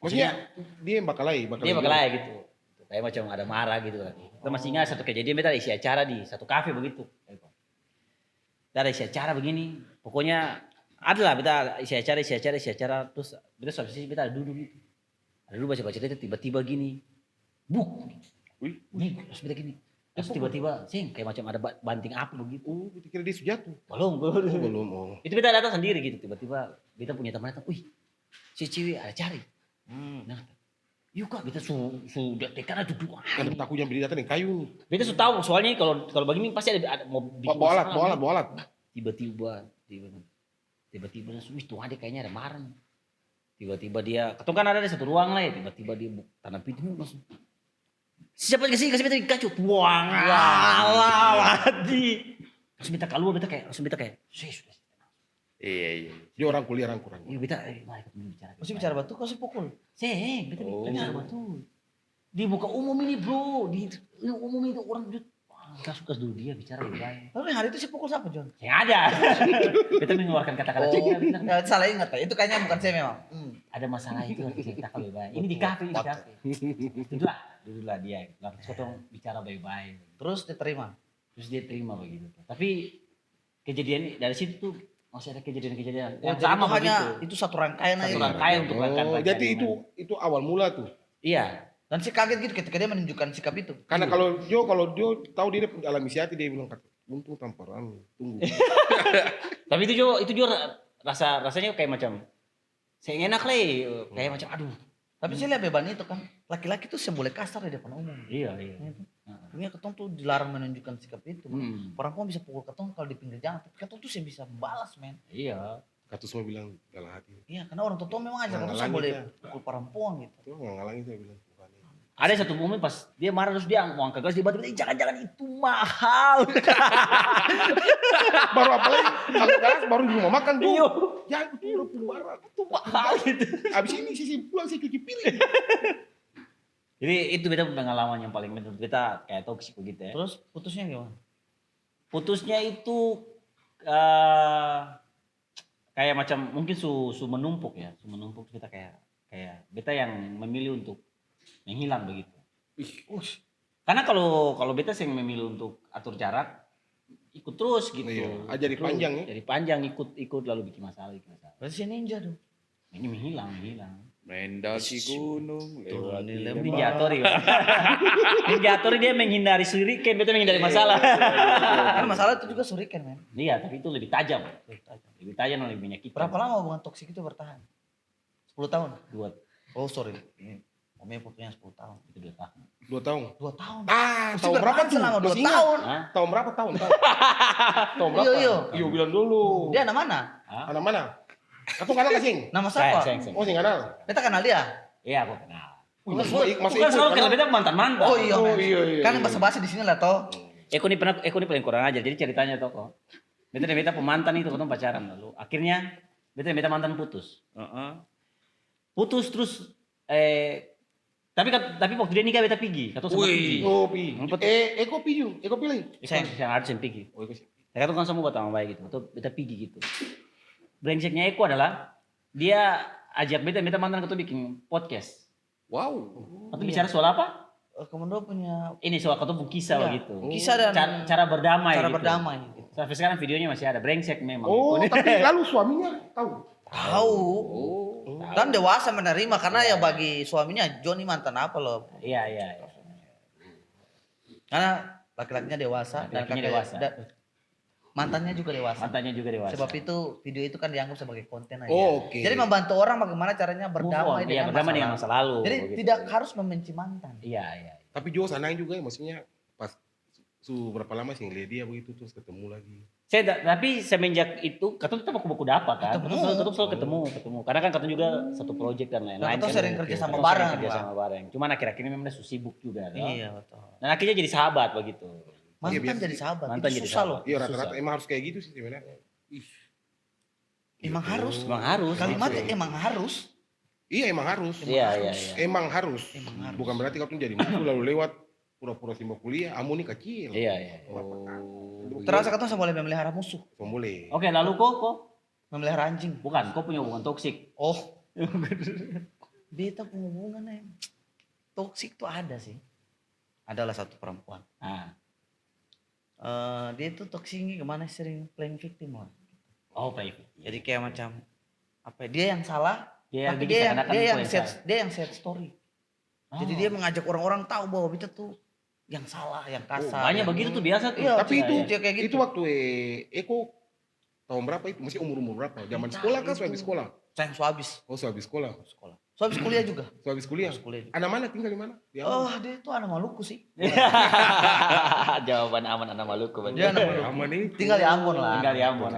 Speaker 4: Maksudnya dia yang bakalai.
Speaker 3: Dia baklai gitu. Kayak macam ada marah gitu kan. Kita masih ingat satu kejadian beta isi acara di satu kafe begitu. Kita ada isi acara begini. Pokoknya ada lah beta isi acara terus beta suatu sisi beta ada duduk gitu. Ada duduk baca cerita tiba-tiba gini. Buk.
Speaker 4: Wih.
Speaker 3: Nih, terus beta gini. Terus tiba-tiba sing kayak macam ada banting api begitu.
Speaker 4: Oh, kita kira dia jatuh.
Speaker 3: Belum.
Speaker 4: Belum. Oh.
Speaker 3: Itu beta datang sendiri gitu. Tiba-tiba beta punya teman datang. Wih, si cewek ada cari. Nah, yuk kak, beta sudah tekan ada duduk.
Speaker 4: Kan takutnya beli datang yang kayu.
Speaker 3: Beta sudah tahu soalnya kalau begini pasti ada mau bikin
Speaker 4: Bawa
Speaker 3: masalah.
Speaker 4: alat.
Speaker 3: Tiba-tiba langsung itu ada kayaknya ada marah. Tiba-tiba dia, ketemu kan ada di satu ruang lah ya. Tiba-tiba dia tanam pintu langsung. Siapa kasih beta dikacau. Buang. Alah, mati. Langsung beta keluar beta kayak. Sudah.
Speaker 2: Iya.
Speaker 4: Dia orang kuliah orang kurang.
Speaker 3: Iya beta, mari kita bicara.
Speaker 6: Masih bicara batu kau pukul.
Speaker 3: Seng, beta bicara betul. Di muka umum ini bro, di umum itu orang gak suka dulu dia bicara lebih baik.
Speaker 6: Tapi hari itu pukul siapa John?
Speaker 3: Yang ada. Beta mengeluarkan kata-kata cengeng. Bilang,
Speaker 6: Ya, salah ingat ya. Itu kayaknya bukan saya memang.
Speaker 3: ada masalah itu harus cerita lebih baik. Ini di kafe. Duduklah dia. Lalu kita bicara baik-baik.
Speaker 6: Terus diterima.
Speaker 3: Terus dia terima begitu. Tapi kejadian dari situ tuh masih ada kejadian-kejadian yang
Speaker 6: Jadi
Speaker 3: sama
Speaker 6: itu hanya
Speaker 3: begitu.
Speaker 6: itu satu rangkaian aja.
Speaker 3: Satu rangkaian untuk rekan-rekan.
Speaker 4: Jadi itu awal mula tuh.
Speaker 3: Iya.
Speaker 6: Dan si kaget gitu ketika dia menunjukkan sikap itu.
Speaker 4: Karena kalau dia tahu dia alami hati dia bilang untung tamparan tunggu.
Speaker 3: Tapi itu juga rasanya kayak macam saya enak lah kayak macam aduh.
Speaker 6: Tapi saya lihat beban itu kan. Laki-laki tuh boleh kasar di depan umum.
Speaker 3: Iya.
Speaker 6: Ini ketong tuh dilarang menunjukkan sikap itu. Perempuan bisa pukul ketong kalau di pinggir jalan. Tapi ketong tuh saya bisa balas men.
Speaker 3: Iya.
Speaker 4: Kata semua bilang dalam hati.
Speaker 6: Iya karena orang tua memang aja. Ketong saya
Speaker 4: Ngalangi
Speaker 6: boleh
Speaker 4: dia.
Speaker 6: pukul perempuan gitu.
Speaker 4: Itu nggak ngalangi saya bilang.
Speaker 3: Ada satu momen pas dia marah terus dia mau angkat gas dia batu, jangan itu mahal.
Speaker 4: Baru apalagi angkat gas baru di rumah makan tuh.
Speaker 3: Iya.
Speaker 4: Jangan itu udah pembarang.
Speaker 3: Itu mahal gitu.
Speaker 4: Abis ini sisi pulang saya cuci piring.
Speaker 3: Jadi itu beta pengalaman yang paling menurut beta kayak toksik begitu ya.
Speaker 6: Terus putusnya gimana?
Speaker 3: Putusnya itu kayak macam mungkin su menumpuk ya, kita kayak beta yang memilih untuk menghilang begitu. Karena kalau beta yang memilih untuk atur jarak ikut terus gitu.
Speaker 4: Iya, jadi panjang ya.
Speaker 3: Jadi panjang ikut lalu bikin masalah.
Speaker 6: Berarti si ninja dong.
Speaker 3: Ini menghilang.
Speaker 2: Mendaki gunung, lewat
Speaker 3: Ninjatori. Ninjatori dia menghindari shuriken, beta menghindari masalah.
Speaker 6: Kan masalah itu juga suriken men.
Speaker 3: Iya, tapi itu lebih tajam. Lebih tajam, lebih menyakitkan.
Speaker 6: Berapa lama hubungan toksik itu bertahan? 10 tahun?
Speaker 3: 2
Speaker 6: Oh sorry. Omnya putusnya 10 tahun.
Speaker 3: itu 2 tahun.
Speaker 4: 2 tahun.
Speaker 6: 2 tahun.
Speaker 4: Tahun berapa tuh?
Speaker 6: Selama 2
Speaker 4: Masih ingat?
Speaker 6: tahun.
Speaker 3: Hah?
Speaker 4: Tahun berapa tahun? Tahun berapa? Iyo bilang dulu.
Speaker 6: Dia anak mana?
Speaker 4: Anak mana? Atau kenal gak sing?
Speaker 6: Nama siapa?
Speaker 3: Sayang.
Speaker 4: Oh sing kenal.
Speaker 6: Beta kenal dia.
Speaker 3: Iya, aku kenal.
Speaker 4: Masih
Speaker 3: Bukan selalu kenal beta mantan-mantan.
Speaker 6: Oh iya. men.
Speaker 4: iya.
Speaker 6: Kan basa-basi di sini lah toh.
Speaker 3: Eko ini paling kurang aja. Jadi ceritanya tuh kok. Beta pemantan itu ketemu pacaran lalu. Akhirnya beta mantan putus. Putus terus tapi waktu dia nikah beta pergi. Kata sama pergi.
Speaker 4: Oh pi. Eko pilih.
Speaker 3: Yang harus yang pergi.
Speaker 4: Oh Eko.
Speaker 3: Saya kata kan sama buat sama baik gitu. Atau beta pergi gitu. Brengseknya Eko adalah dia ajak beta mantan ketemu bikin podcast.
Speaker 2: Wow.
Speaker 3: Atau bicara soal apa?
Speaker 6: Komodo punya
Speaker 3: Ini soal ketemu kisah
Speaker 6: Iya.
Speaker 3: gitu.
Speaker 6: Kisah dan
Speaker 3: Cara berdamai.
Speaker 6: cara
Speaker 3: gitu.
Speaker 6: berdamai. Gitu.
Speaker 3: Sampai sekarang videonya masih ada. Brengsek memang.
Speaker 4: Oh tapi lalu suaminya tahu.
Speaker 6: Tahu.
Speaker 2: Oh.
Speaker 6: Dan dewasa menerima karena ya bagi suaminya Johnny mantan apa loh.
Speaker 3: Iya.
Speaker 6: Karena laki-lakinya dewasa dan
Speaker 3: Laki-lakinya
Speaker 6: kakek-
Speaker 3: dewasa.
Speaker 6: mantannya juga dewasa.
Speaker 3: Mantannya juga dewasa.
Speaker 6: Sebab itu video itu kan dianggap sebagai konten aja.
Speaker 4: Oh, oke.
Speaker 6: Jadi membantu orang bagaimana caranya berdamai
Speaker 3: Iya, berdamai dengan masa lalu.
Speaker 6: Jadi
Speaker 3: begitu.
Speaker 6: tidak harus membenci mantan.
Speaker 3: Iya.
Speaker 4: Tapi Jo sanang juga ya maksudnya pas berapa lama sih ngeliat dia begitu terus ketemu lagi.
Speaker 3: Tapi semenjak itu ketemu tetap baku dapat kan.
Speaker 6: Ketemu.
Speaker 3: Tetap selalu ketemu. Karena kan ketemu juga satu project dan lain-lain.
Speaker 6: Ketemu
Speaker 3: kan.
Speaker 6: sering kerja sama
Speaker 3: Ketemu
Speaker 6: bareng.
Speaker 3: sering kerja sama bareng. Cuman akhir-akhir ini memang udah sibuk juga. Toh.
Speaker 6: Iya betul.
Speaker 3: Dan akhirnya jadi sahabat begitu.
Speaker 6: Mantan
Speaker 4: biasa
Speaker 6: jadi sahabat.
Speaker 3: Mantan
Speaker 6: itu
Speaker 3: jadi
Speaker 6: susah
Speaker 3: sahabat.
Speaker 6: loh.
Speaker 4: Iya rata-rata emang harus kayak gitu sih sebenarnya.
Speaker 6: Emang harus.
Speaker 3: Emang harus.
Speaker 6: Kalimatnya emang harus.
Speaker 4: Iya emang harus.
Speaker 3: Iya.
Speaker 4: Emang harus.
Speaker 6: Emang harus.
Speaker 4: Bukan berarti kau tuh jadi musuh lalu lewat pura-pura simbol kuliah, amu nih kecil.
Speaker 3: Iya.
Speaker 4: Oh.
Speaker 6: Terasa katanya saya boleh memelihara musuh.
Speaker 4: Boleh.
Speaker 3: Oke, lalu kok
Speaker 6: Memelihara anjing.
Speaker 3: Bukan, kau punya hubungan toksik.
Speaker 6: Oh. Beta punya hubungan toksik tuh ada sih. Adalah satu perempuan.
Speaker 3: Ah.
Speaker 6: Dia tuh toksiknya gimana, sering playing victim lah.
Speaker 3: Oh, baik.
Speaker 6: Jadi kayak macam apa ya, dia yang salah,
Speaker 3: Dia yang
Speaker 6: tapi
Speaker 3: bikin seakan-akan kau yang
Speaker 6: dia yang set story. Jadi
Speaker 3: Oh.
Speaker 6: dia mengajak orang-orang tahu bahwa Beta tuh yang salah, yang kasar.
Speaker 3: Banyak
Speaker 6: yang-
Speaker 3: begitu tuh biasa tuh.
Speaker 6: Iya,
Speaker 4: Tapi itu
Speaker 6: dia kayak gitu.
Speaker 4: itu waktu Eko tahun berapa itu? Masih umur berapa? Zaman
Speaker 6: Entah,
Speaker 4: sekolah kan?
Speaker 6: itu.
Speaker 4: Habis sekolah?
Speaker 6: Sayang suabis
Speaker 4: Oh, habis sekolah.
Speaker 6: sekolah. Suabis kuliah juga.
Speaker 4: Habis kuliah.
Speaker 6: Suabis kuliah juga.
Speaker 4: Anak mana tinggal di mana? Di
Speaker 6: Oh,
Speaker 4: Ambon?
Speaker 6: dia tuh anak Maluku sih.
Speaker 3: Jawaban aman anak Maluku.
Speaker 6: Dia anak Maluku.
Speaker 4: Aman itu.
Speaker 6: Tinggal di Ambon lah.
Speaker 3: Tinggal di Ambon.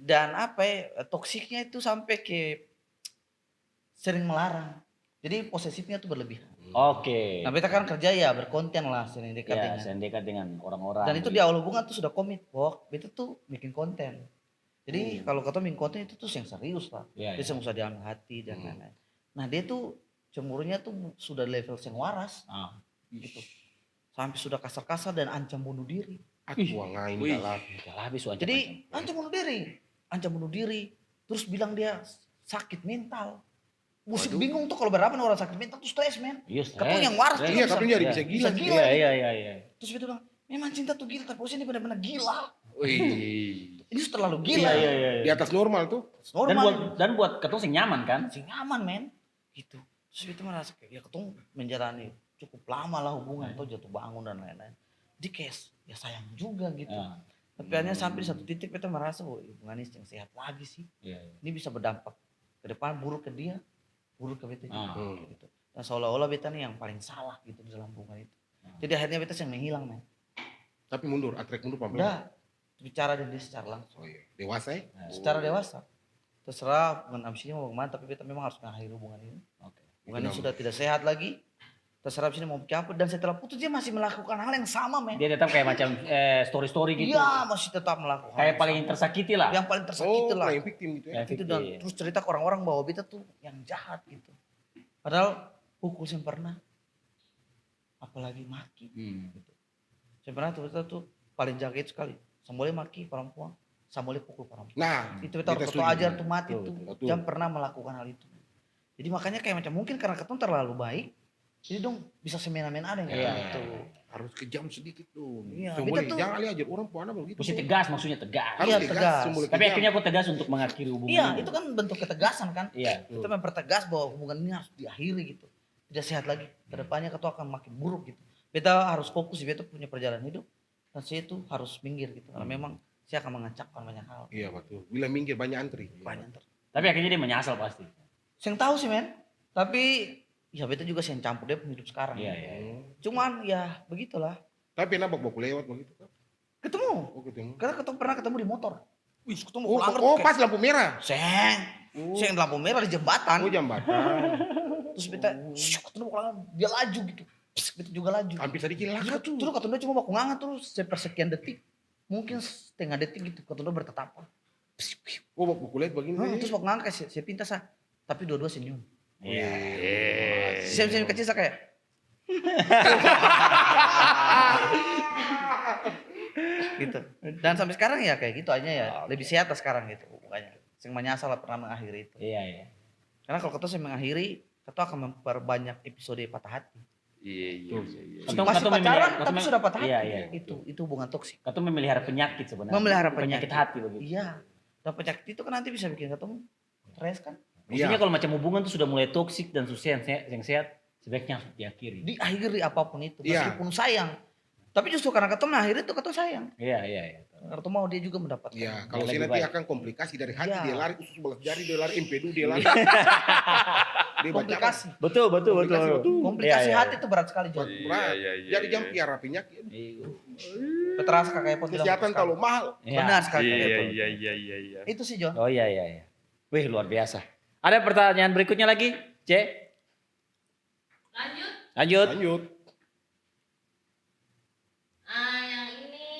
Speaker 6: Dan apa ya, toksiknya itu sampai ke sering melarang. Jadi posesifnya tuh berlebihan.
Speaker 3: Oke.
Speaker 6: Nah, Beta kan kerja ya berkonten lah, sering dekat
Speaker 3: Ya,
Speaker 6: dengan.
Speaker 3: saya dekat dengan orang-orang.
Speaker 6: Dan itu di awal hubungan tuh sudah komit bahwa Beta tuh bikin konten. Jadi kalau kata bikin konten itu tuh yang serius lah.
Speaker 3: Iya,
Speaker 6: Dia usah diambil hati dan lain-lain. Nah, dia tuh cemburunya tuh sudah level yang waras
Speaker 3: Ah.
Speaker 6: gitu. Sampai sudah kasar-kasar dan ancam bunuh diri.
Speaker 4: Aku ngain
Speaker 2: Wih.
Speaker 4: kalah.
Speaker 3: Udah habis wancam.
Speaker 6: Jadi ancam bunuh diri. Ancam bunuh diri. Terus bilang dia sakit mental. Musik bingung tuh kalau berapa orang sakit mental tuh stres, men.
Speaker 3: Iya,
Speaker 6: Katanya yang waras
Speaker 3: stres.
Speaker 6: juga
Speaker 4: Iya,
Speaker 6: bisa-
Speaker 4: katanya jadi bisa gila.
Speaker 6: bisa gila.
Speaker 3: Iya.
Speaker 6: Terus dia bilang, memang cinta tuh gila, tapi ini benar-benar gila.
Speaker 2: Wih.
Speaker 6: Ini sudah terlalu gila.
Speaker 3: Iya.
Speaker 4: Di atas normal tuh.
Speaker 6: Normal.
Speaker 3: Dan buat ketemu sing nyaman kan?
Speaker 6: Masih nyaman, men. Gitu. Terus itu merasa kayak, ya ketemu menjalani cukup lama lah hubungan. Tuh jatuh bangun dan lain-lain. Jadi kayak, ya sayang juga gitu.
Speaker 3: Ah.
Speaker 6: Tapi hanya sampai di satu titik kita merasa bahwa hubungan ini yang sehat lagi sih.
Speaker 3: Iya.
Speaker 6: Ini bisa berdampak ke depan, buruk ke dia, buruk ke beta juga.
Speaker 3: Ah.
Speaker 6: Gitu. Dan seolah-olah beta nih yang paling salah gitu di dalam hubungan itu. Jadi akhirnya beta yang menghilang, men.
Speaker 4: Tapi mundur, atrek mundur pelan-pelan.
Speaker 6: Udah bicara dengan dia secara langsung.
Speaker 4: Oh iya, dewasa ya.
Speaker 6: Secara dewasa. Terserah hubungan ambisinya mau kemana, tapi beta memang harus mengakhiri hubungan ini.
Speaker 3: Oke.
Speaker 6: Hubungan ini sudah tidak sehat lagi. Terserah abis ini mau bikin apa. Dan setelah putus dia masih melakukan hal yang sama, men.
Speaker 3: Dia tetap kayak macam story-story gitu.
Speaker 6: Iya, masih tetap melakukan.
Speaker 3: Kayak
Speaker 6: hal
Speaker 3: paling
Speaker 6: yang sama.
Speaker 3: tersakiti lah.
Speaker 6: Yang paling tersakiti
Speaker 4: Oh,
Speaker 6: lah.
Speaker 4: playing victim gitu ya.
Speaker 3: Ya,
Speaker 6: Itu dan
Speaker 3: fiktif.
Speaker 6: terus cerita ke orang-orang bahwa beta tuh yang jahat gitu. Padahal pukul yang pernah, apalagi maki. Gitu. Saya pernah tuh beta tuh paling jaga itu sekali. Samboleh maki perempuan, samboleh pukul perempuan.
Speaker 4: Nah,
Speaker 6: Itu beta harus
Speaker 4: setuju.
Speaker 6: ajar tuh mati
Speaker 3: Betul,
Speaker 6: tuh.
Speaker 4: betul.
Speaker 6: Jangan pernah melakukan hal itu. Jadi makanya kayak macam mungkin karena ketemu terlalu baik, jadi dong bisa semena-mena ada yang kayak
Speaker 3: Iya.
Speaker 6: gitu.
Speaker 2: Harus kejam sedikit tuh.
Speaker 6: Iya,
Speaker 4: So,
Speaker 6: beta
Speaker 4: boleh,
Speaker 6: tuh.
Speaker 4: jangan kali ajar orang puana begitu.
Speaker 3: Mesti tegas, maksudnya tegas.
Speaker 4: Harus
Speaker 6: Iya,
Speaker 4: tegas.
Speaker 6: tegas.
Speaker 4: semula
Speaker 3: Tapi
Speaker 4: kejam.
Speaker 3: akhirnya aku tegas untuk mengakhiri hubungan
Speaker 6: Iya,
Speaker 3: ini.
Speaker 6: itu kan bentuk ketegasan kan.
Speaker 3: Iya.
Speaker 6: Kita mempertegas bahwa hubungan ini harus diakhiri gitu. Tidak sehat lagi. Kedepannya kita akan makin buruk gitu. Beta harus fokus, beta punya perjalanan hidup. Dan saya itu harus minggir gitu. Karena memang saya akan mengacapkan banyak hal.
Speaker 4: Iya betul. Bila minggir banyak antri.
Speaker 6: Banyak
Speaker 3: Tapi akhirnya dia menyesal pasti.
Speaker 6: Saya tahu sih, men. Tapi ya beta juga saya campur dia punya hidup sekarang.
Speaker 3: Iya, iya.
Speaker 6: Cuman ya begitulah.
Speaker 4: Tapi enak baku lewat begitu kan.
Speaker 6: Ketemu.
Speaker 4: Oh ketemu.
Speaker 6: Karena pernah ketemu di motor. Wih, ketemu
Speaker 4: Oh,
Speaker 6: pelanggar
Speaker 4: oh
Speaker 6: tuh
Speaker 4: pas lampu merah.
Speaker 6: Seng. Seng lampu merah di jembatan.
Speaker 4: Oh jambatan.
Speaker 6: Terus beta ketemu pelanggar, dia laju gitu. Pss, beta juga laju.
Speaker 4: Hampir tadi cilaka tuh.
Speaker 6: Terus katanya cuma baku ngangat terus sepersekian detik. Mungkin setengah detik gitu. Katanya bertetapan.
Speaker 4: Oh baku lewat begini.
Speaker 6: Terus baku ngangat saya pinta sah. Tapi dua-dua senyum.
Speaker 3: Iya.
Speaker 6: Senyum kecil saya kayak. Gitu. Dan sampai sekarang ya kayak gitu aja ya. Lebih sehat lah sekarang gitu hubungannya. Saya menyesal lah pernah mengakhiri itu.
Speaker 3: Iya, iya.
Speaker 6: Karena kalau kita saya mengakhiri, kita akan memperbanyak episode patah hati.
Speaker 2: Iya.
Speaker 6: Masih pacaran tapi sudah patah hati.
Speaker 3: Iya, iya.
Speaker 6: Itu hubungan toksik.
Speaker 3: Kau tuh memelihara penyakit sebenarnya.
Speaker 6: Memelihara
Speaker 3: penyakit
Speaker 6: penyakit.
Speaker 3: hati begitu.
Speaker 6: Iya. Dan penyakit itu kan nanti bisa bikin ketemu stres kan.
Speaker 3: Maksudnya kalau macam hubungan tuh sudah mulai toksik dan susah yang sehat, sebaiknya harus diakhiri.
Speaker 6: Diakhiri apapun itu.
Speaker 4: Iya.
Speaker 6: Meskipun sayang. Tapi justru karena ketemu akhirnya itu ketemu sayang.
Speaker 3: Iya, iya, iya.
Speaker 6: Karena ketemu mau dia juga mendapatkan.
Speaker 4: Iya, kalau
Speaker 3: Lebih
Speaker 4: saya nanti
Speaker 3: baik.
Speaker 4: akan komplikasi dari hati
Speaker 6: Iya.
Speaker 4: dia lari usus belas jari dia lari empedu dia lari. Dia baca
Speaker 6: Komplikasi.
Speaker 3: Betul, betul,
Speaker 4: Komplikasi betul.
Speaker 6: Komplikasi
Speaker 3: Iya, iya,
Speaker 6: hati itu berat sekali, John.
Speaker 4: berat. Jadi jam piara penyakit.
Speaker 6: Terasa kakak Epon bilang
Speaker 4: Kesehatan
Speaker 6: betul
Speaker 4: terlalu
Speaker 6: sekali.
Speaker 4: mahal.
Speaker 3: Iya.
Speaker 6: Benar sekali. Kakak Epon.
Speaker 2: Iya.
Speaker 6: Itu sih, John.
Speaker 3: Oh iya, iya, iya. Wih, luar biasa. Ada pertanyaan berikutnya lagi, C?
Speaker 5: Lanjut.
Speaker 3: Lanjut.
Speaker 4: Lanjut.
Speaker 5: Yang ini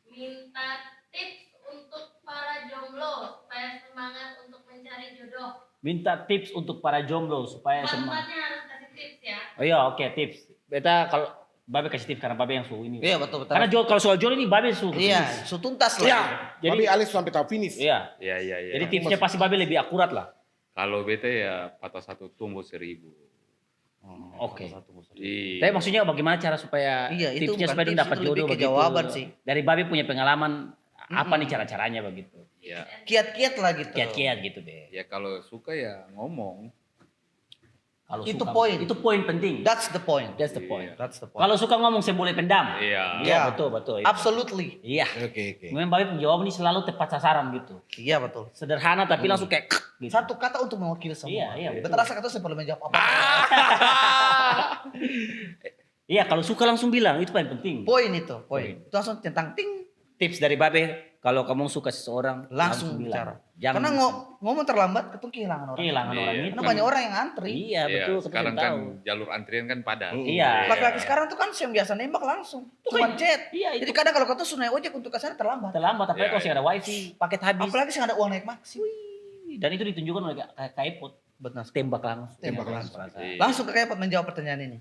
Speaker 5: minta tips untuk para jomblo supaya semangat untuk mencari jodoh.
Speaker 3: Minta tips untuk para jomblo supaya semangat.
Speaker 5: Empat-empatnya harus kasih tips ya.
Speaker 3: Oh iya, oke, tips. Beta Babe kasih tips karena Babe yang suhu ini.
Speaker 6: Iya betul betul.
Speaker 3: Karena kalau soal jual ini Babe suhu.
Speaker 6: Iya, so tuntas lah.
Speaker 3: Iya. Jadi
Speaker 4: Jadi Alex sampai tahap finish.
Speaker 3: iya.
Speaker 2: Iya.
Speaker 3: Jadi tipsnya pasti Babe lebih akurat lah.
Speaker 2: Kalau beta ya patah satu tumbuh 1000.
Speaker 3: Oke.
Speaker 2: Iya.
Speaker 3: Tapi maksudnya bagaimana cara supaya
Speaker 6: Iya, itu
Speaker 3: tipsnya
Speaker 6: bukan
Speaker 3: supaya dia
Speaker 6: tips,
Speaker 3: dapat
Speaker 6: itu lebih
Speaker 3: jodoh
Speaker 6: ke
Speaker 3: begitu.
Speaker 6: jawaban sih.
Speaker 3: Dari Babe punya pengalaman apa nih cara-caranya begitu.
Speaker 2: Ya,
Speaker 6: Kiat-kiat lah gitu.
Speaker 3: Kiat-kiat gitu deh.
Speaker 2: ya kalau suka ya ngomong.
Speaker 3: Kalau
Speaker 6: Itu
Speaker 3: suka,
Speaker 6: poin.
Speaker 3: Itu poin penting.
Speaker 6: That's the point.
Speaker 3: That's the point.
Speaker 6: That's the point.
Speaker 3: Kalau suka ngomong saya boleh pendam.
Speaker 2: Iya.
Speaker 3: Iya,
Speaker 6: Iya.
Speaker 3: betul.
Speaker 6: Absolutely.
Speaker 3: Iya.
Speaker 4: Oke.
Speaker 3: Memang Babe penjawab ini selalu tepat sasaran gitu.
Speaker 6: Iya betul.
Speaker 3: Sederhana tapi langsung kayak gitu.
Speaker 6: Satu kata untuk mewakili semua.
Speaker 3: Iya, betul.
Speaker 6: Betul rasa kata saya perlu menjawab apa.
Speaker 3: Iya, kalau suka langsung bilang itu paling penting.
Speaker 6: Poin itu, poin. Itu langsung tentang ting
Speaker 3: Tips dari Babe, kalau kamu suka seseorang
Speaker 6: langsung
Speaker 3: bilang.
Speaker 6: bicara.
Speaker 3: Jangan
Speaker 6: Karena ngomong terlambat ketemu kehilangan orang.
Speaker 3: kehilangan
Speaker 2: Iya.
Speaker 3: orang itu.
Speaker 6: Karena banyak orang yang antri.
Speaker 3: Iya, betul. kita
Speaker 2: Sekarang
Speaker 3: belum
Speaker 2: kan
Speaker 3: tahu.
Speaker 2: jalur antrian kan padat.
Speaker 3: Iya.
Speaker 6: Laki-laki sekarang tuh kan yang biasa nembak langsung. Cuma chat.
Speaker 3: Iya,
Speaker 6: Jadi
Speaker 3: itu
Speaker 6: kadang kalau kau tuh naik ojek untuk kesana terlambat.
Speaker 3: terlambat apalagi
Speaker 2: Iya,
Speaker 3: kalau
Speaker 2: iya.
Speaker 3: ada wifi, paket habis.
Speaker 6: Apalagi sih ada uang naik maksi.
Speaker 3: Dan itu ditunjukkan oleh Kak Epot.
Speaker 6: Benar.
Speaker 3: Tembak langsung.
Speaker 6: Tembak
Speaker 3: Dengan
Speaker 6: langsung.
Speaker 3: perasaan.
Speaker 2: Iya.
Speaker 6: Langsung ke Kepot menjawab pertanyaan ini.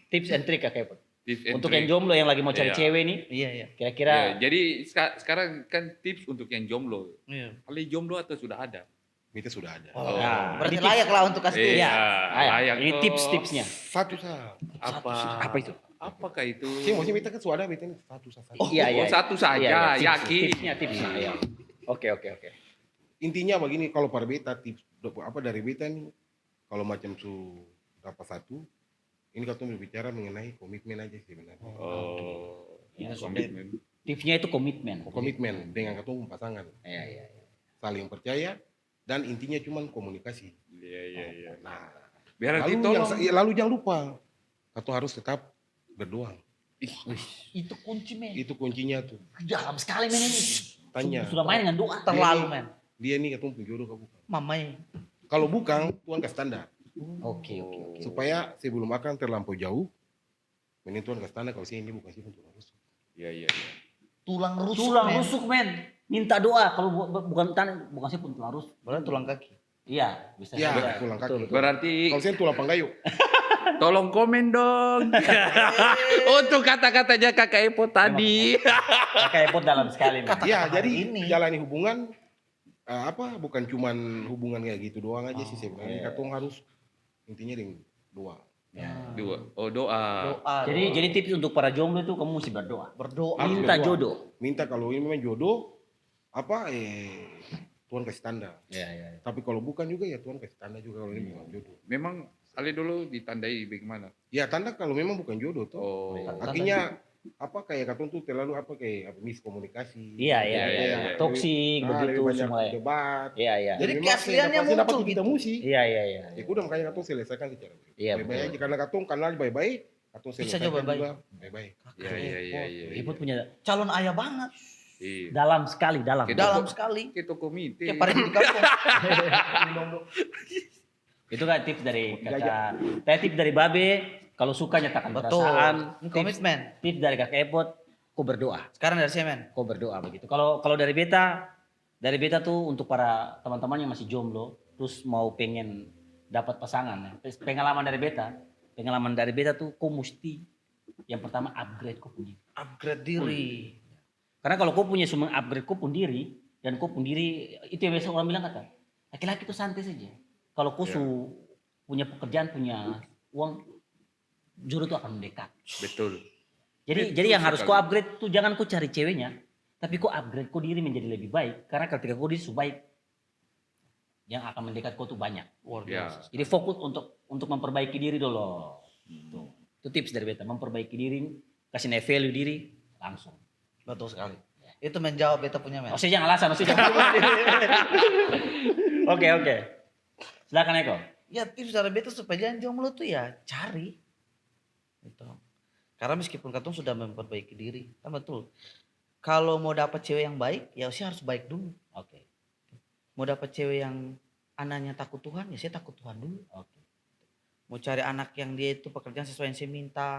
Speaker 3: Tips and trick Kak Epot.
Speaker 2: Tips and
Speaker 3: Untuk
Speaker 2: trick.
Speaker 3: yang jomblo yang lagi mau cari
Speaker 2: Iya.
Speaker 3: cewek nih,
Speaker 6: Iya.
Speaker 3: kira-kira
Speaker 2: Ya, jadi sekarang kan tips untuk yang jomblo.
Speaker 6: Iya.
Speaker 2: Kali jomblo atau sudah ada?
Speaker 4: Kita sudah ada.
Speaker 6: Oh,
Speaker 3: Nah,
Speaker 6: berarti
Speaker 3: ini tips.
Speaker 6: layak lah untuk kasih tips.
Speaker 3: Iya. Ayo,
Speaker 2: layak
Speaker 3: ini
Speaker 2: toh.
Speaker 3: tips-tipsnya.
Speaker 4: Satu sah.
Speaker 2: Apa itu? Apakah itu?
Speaker 4: Sih, maksudnya kita kan sudah ada beta ini satu sah.
Speaker 3: Iya.
Speaker 2: satu saja,
Speaker 3: Iya,
Speaker 2: yakin.
Speaker 3: Tipsnya. Iya. Oke.
Speaker 4: Intinya begini, kalau pada beta tips apa dari beta nih, kalau macam su dapat satu, ini kita berbicara mengenai komitmen aja sih sebenarnya.
Speaker 2: Oh,
Speaker 3: Iya,
Speaker 2: komitmen.
Speaker 3: Tipsnya itu komitmen.
Speaker 4: Komitmen dengan ketemu pasangan,
Speaker 3: Iya.
Speaker 4: saling percaya dan intinya cuman komunikasi.
Speaker 2: Iya.
Speaker 4: Nah,
Speaker 2: Biar nanti
Speaker 4: lalu jangan lupa, kita harus tetap berdoa.
Speaker 6: Itu kunci men.
Speaker 4: Itu kuncinya tuh.
Speaker 3: Dalam sekali men ini.
Speaker 4: Tanya,
Speaker 3: Sudah main dengan doa.
Speaker 6: Terlalu men.
Speaker 4: dia nih ketemu penjodoh ke bukan?
Speaker 6: Mamai.
Speaker 4: Kalau bukan, Tuhan kasih tanda.
Speaker 3: Oke.
Speaker 4: Supaya sebelum akan terlampau jauh, ini Tuhan kasih tanda kalau ini bukan sih untuk harus.
Speaker 2: Iya.
Speaker 6: Tulang rusuk
Speaker 3: Tulang
Speaker 6: men.
Speaker 3: rusuk men. Minta doa kalau bukan sih pun tulang rusuk.
Speaker 6: Berarti tulang kaki.
Speaker 3: Iya, bisa.
Speaker 4: Ya,
Speaker 3: juga.
Speaker 4: tulang kaki.
Speaker 3: Betul.
Speaker 2: Berarti
Speaker 4: Kalau saya tulang panggayu.
Speaker 2: tolong komen dong. Untuk kata-katanya Kakak Epo tadi.
Speaker 3: Kakak Epot dalam sekali men.
Speaker 4: Ya,
Speaker 6: Hari
Speaker 4: jadi
Speaker 6: ini.
Speaker 4: jalani hubungan bukan cuman hubungan kayak gitu doang aja sih sebenarnya. Katong harus intinya dengan doa.
Speaker 2: Dua. Oh, doa.
Speaker 6: Doa.
Speaker 3: Jadi tips untuk para jomblo itu kamu mesti berdoa.
Speaker 6: berdoa.
Speaker 4: Harus
Speaker 3: Minta
Speaker 4: berdoa.
Speaker 3: jodoh.
Speaker 4: Minta kalau ini memang jodoh Tuhan kasih tanda.
Speaker 3: Iya.
Speaker 4: Tapi kalau bukan juga ya Tuhan kasih tanda juga kalau ini bukan jodoh.
Speaker 2: Memang kali dulu ditandai bagaimana?
Speaker 4: Ya tanda kalau memang bukan jodoh toh.
Speaker 2: Oh.
Speaker 4: Akhirnya kayak katong tuh terlalu miskomunikasi.
Speaker 3: Iya. Toksik
Speaker 4: lebih
Speaker 3: begitu
Speaker 4: banyak
Speaker 3: mulai.
Speaker 4: debat.
Speaker 3: Iya.
Speaker 6: Jadi
Speaker 4: Memang
Speaker 6: keasliannya
Speaker 4: pasti dapat
Speaker 6: muncul
Speaker 4: kita
Speaker 6: gitu.
Speaker 4: musi.
Speaker 3: Iya.
Speaker 4: Ya udah makanya katong selesaikan secara
Speaker 3: Iya,
Speaker 4: baik-baik
Speaker 3: betul.
Speaker 4: aja karena katong kenal baik-baik, katong
Speaker 6: Bisa
Speaker 4: selesaikan
Speaker 6: coba baik.
Speaker 4: juga baik-baik.
Speaker 2: Iya.
Speaker 3: Epot punya
Speaker 6: Calon ayah banget.
Speaker 2: Iya.
Speaker 3: dalam sekali.
Speaker 2: Gitu.
Speaker 6: Dalam sekali.
Speaker 2: Kita komite.
Speaker 6: Kayak paling di kampung.
Speaker 3: Itu kan tips dari kakak. Tapi tips dari Babe, kalau suka nyatakan
Speaker 6: Betul.
Speaker 3: perasaan.
Speaker 6: Ini komitmen.
Speaker 3: Tips dari kakak Epot, kau berdoa.
Speaker 6: Sekarang dari saya men.
Speaker 3: Kau berdoa begitu. Kalau dari beta tuh untuk para teman-teman yang masih jomblo, terus mau pengen dapat pasangan, ya. Pengalaman dari beta tuh kau mesti yang pertama upgrade kau punya.
Speaker 6: Upgrade diri.
Speaker 3: Karena kalau kau punya semua upgrade kau pun diri dan kau pun diri itu yang biasa orang bilang kata, laki-laki itu santai saja. Kalau kau punya pekerjaan, punya uang, jodoh itu akan mendekat.
Speaker 2: Betul.
Speaker 3: Jadi yang harus kau upgrade tuh jangan kau cari ceweknya, tapi kau upgrade kau diri menjadi lebih baik. Karena ketika kau diri sudah baik, yang akan mendekat kau tuh banyak.
Speaker 6: Luar
Speaker 2: Ya.
Speaker 6: biasa.
Speaker 3: Jadi fokus untuk memperbaiki diri dulu. Itu tips dari beta, memperbaiki diri, kasih value diri langsung.
Speaker 6: Betul sekali. Itu menjawab beta punya men.
Speaker 3: Maksudnya jangan alasan, maksudnya jangan. Oke. Silakan Eko.
Speaker 6: Ya tips dari beta supaya jangan jomblo tuh ya cari. Gitu. Karena meskipun katong sudah memperbaiki diri, kan betul. Kalau mau dapat cewek yang baik, ya saya harus baik dulu.
Speaker 3: Oke.
Speaker 6: Mau dapat cewek yang anaknya takut Tuhan, ya saya takut Tuhan dulu.
Speaker 3: Oke.
Speaker 6: Mau cari anak yang dia itu pekerjaan sesuai yang saya minta,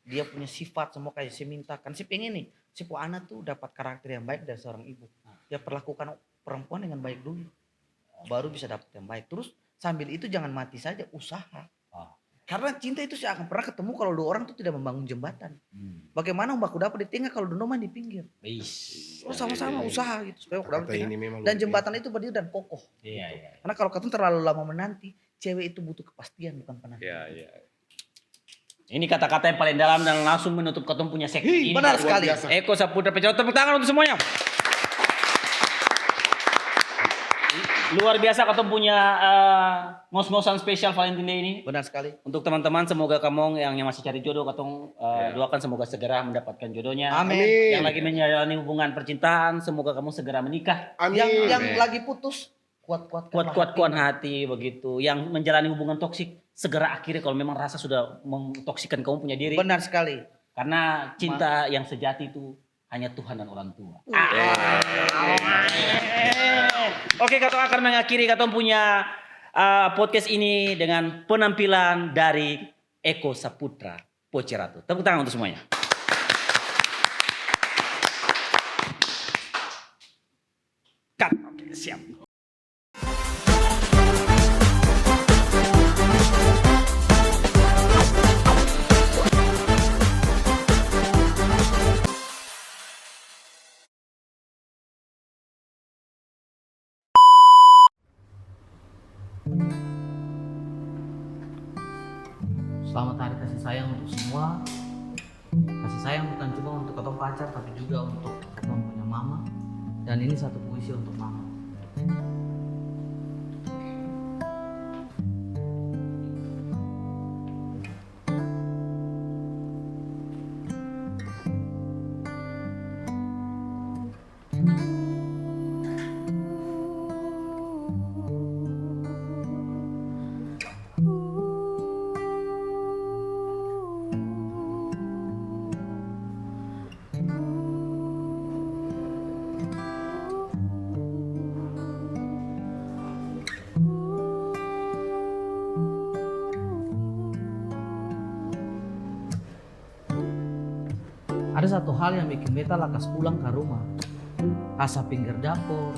Speaker 6: dia punya sifat semua kayak saya minta. Kan saya pengen nih, si anak tuh dapat karakter yang baik dari seorang ibu. Dia perlakukan perempuan dengan baik dulu, baru bisa dapat yang baik. Terus sambil itu jangan mati saja, usaha. Karena cinta itu saya akan pernah ketemu kalau dua orang itu tidak membangun jembatan. Bagaimana baku dapat di tengah kalau dua di pinggir? Oh sama-sama usaha gitu supaya baku dapat
Speaker 4: Kata
Speaker 6: di
Speaker 4: ini
Speaker 6: tengah.
Speaker 4: memang
Speaker 6: Dan
Speaker 4: luar
Speaker 6: jembatan itu berdiri dan kokoh.
Speaker 3: Iya.
Speaker 6: Karena kalau ketemu terlalu lama menanti, cewek itu butuh kepastian bukan penanti.
Speaker 2: Iya.
Speaker 3: Ini kata-kata yang paling dalam dan langsung menutup ketemu punya segmen ini.
Speaker 6: Benar
Speaker 4: luar
Speaker 6: sekali.
Speaker 4: biasa.
Speaker 3: Eko Saputra Pecah, tepuk tangan untuk semuanya. Luar biasa ketemu punya ngos-ngosan spesial Valentine Day ini.
Speaker 6: Benar sekali.
Speaker 3: Untuk teman-teman semoga kamu yang masih cari jodoh katong doakan semoga segera mendapatkan jodohnya.
Speaker 6: Amin.
Speaker 3: Yang lagi menjalani hubungan percintaan semoga kamu segera menikah.
Speaker 4: Amin.
Speaker 6: Yang lagi putus
Speaker 3: Kuat-kuatkan hati begitu. Yang menjalani hubungan toksik segera akhiri kalau memang rasa sudah mentoksikan kamu punya diri.
Speaker 6: Benar sekali.
Speaker 3: Karena cinta yang sejati itu hanya Tuhan dan orang tua. Oke, kita akan mengakhiri kita punya podcast ini dengan penampilan dari Eko Saputra Pocerato. Tepuk tangan untuk semuanya. Cut. Oke, siap.
Speaker 1: Selamat hari kasih sayang untuk semua. Kasih sayang bukan cuma untuk ketemu pacar tapi juga untuk ketemu punya mama. Dan ini satu puisi untuk mama. Ada satu hal yang bikin beta lakas pulang ke rumah. Asap pinggir dapur,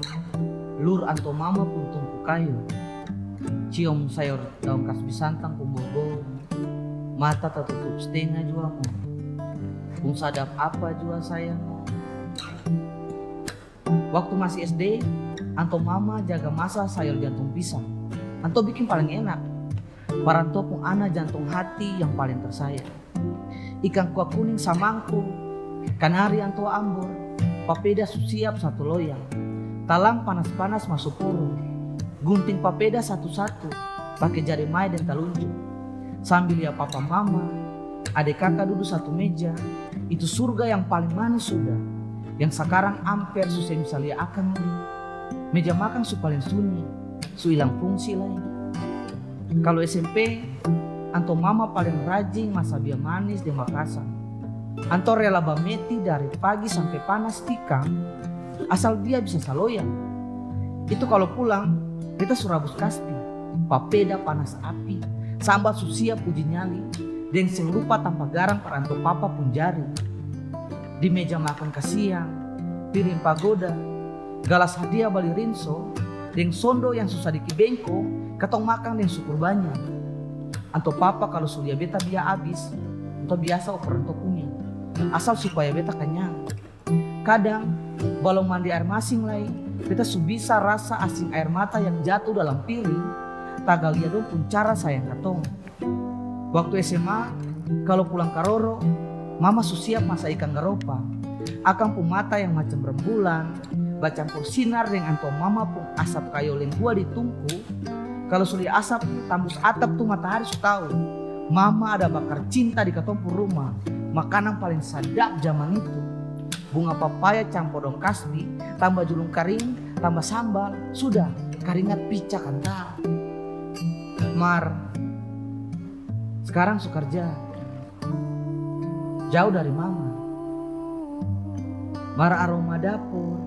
Speaker 1: lur anto mama pun tungku kayu, cium sayur daun kasbi santang pun bobo, mata tertutup setengah jua pun sadap apa jua sayang. Waktu masih SD, anto mama jaga masak sayur jantung pisang. Anto bikin paling enak. Paranto pun ana jantung hati yang paling tersayang. Ikan kuah kuning samangku, kanari anto ambor, papeda siap satu loyang. Talang panas-panas masuk puru, gunting papeda satu-satu, pakai jari mai dan telunjuk. Sambil lihat papa mama, adik kakak duduk satu meja, itu surga yang paling manis sudah. Yang sekarang hampir susah misalnya akan lagi. Meja makan su paling sunyi, su hilang fungsi lagi. Kalau SMP, anto mama paling rajin masa bia manis di Makassar. Anto rela bameti dari pagi sampai panas tikam, asal dia bisa saloyang. Itu kalau pulang, kita surabus kaspi, papeda panas api, sambal susia puji nyali, dan sing lupa tanpa garam peranto papa pun jari. Di meja makan kasiang, piring pagoda, galas hadiah bali rinso, dan sondo yang susah dikibengko, katong makan dan syukur banyak. Anto papa kalau sulia beta biar habis, atau biasa oper anto punya, asal supaya beta kenyang. Kadang, balong mandi air masing lain, beta bisa rasa asin air mata yang jatuh dalam piring, tagal dia dong pun cara sayang katong. Waktu SMA, kalau pulang ke Roro, mama siap masak ikan garopa. Akang pun mata yang macam rembulan, bacampur sinar dengan anto mama pun asap kayu lengkua ditungku. Kalau sudah asap tambus atap tuh matahari su tahu. Mama ada bakar cinta di katong pun rumah. Makanan paling sadap zaman itu. Bunga papaya campur daun kasbi, tambah julung kering, tambah sambal, sudah keringat pica kental. Mar, sekarang su kerja jauh dari mama. Mar aroma dapur,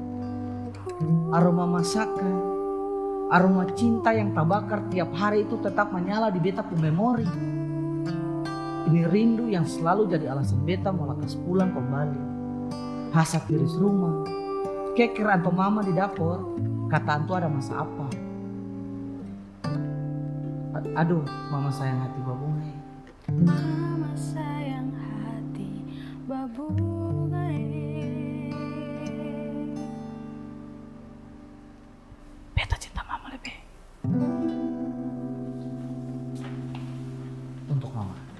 Speaker 1: aroma masakan, aroma cinta yang terbakar tiap hari itu tetap menyala di beta pun memori. Ini rindu yang selalu jadi alasan beta mau lakas pulang kembali. Hasap tiris rumah, keker anto mama di dapur, kata anto ada masa apa. Aduh, mama sayang hati babungai.
Speaker 3: Mama.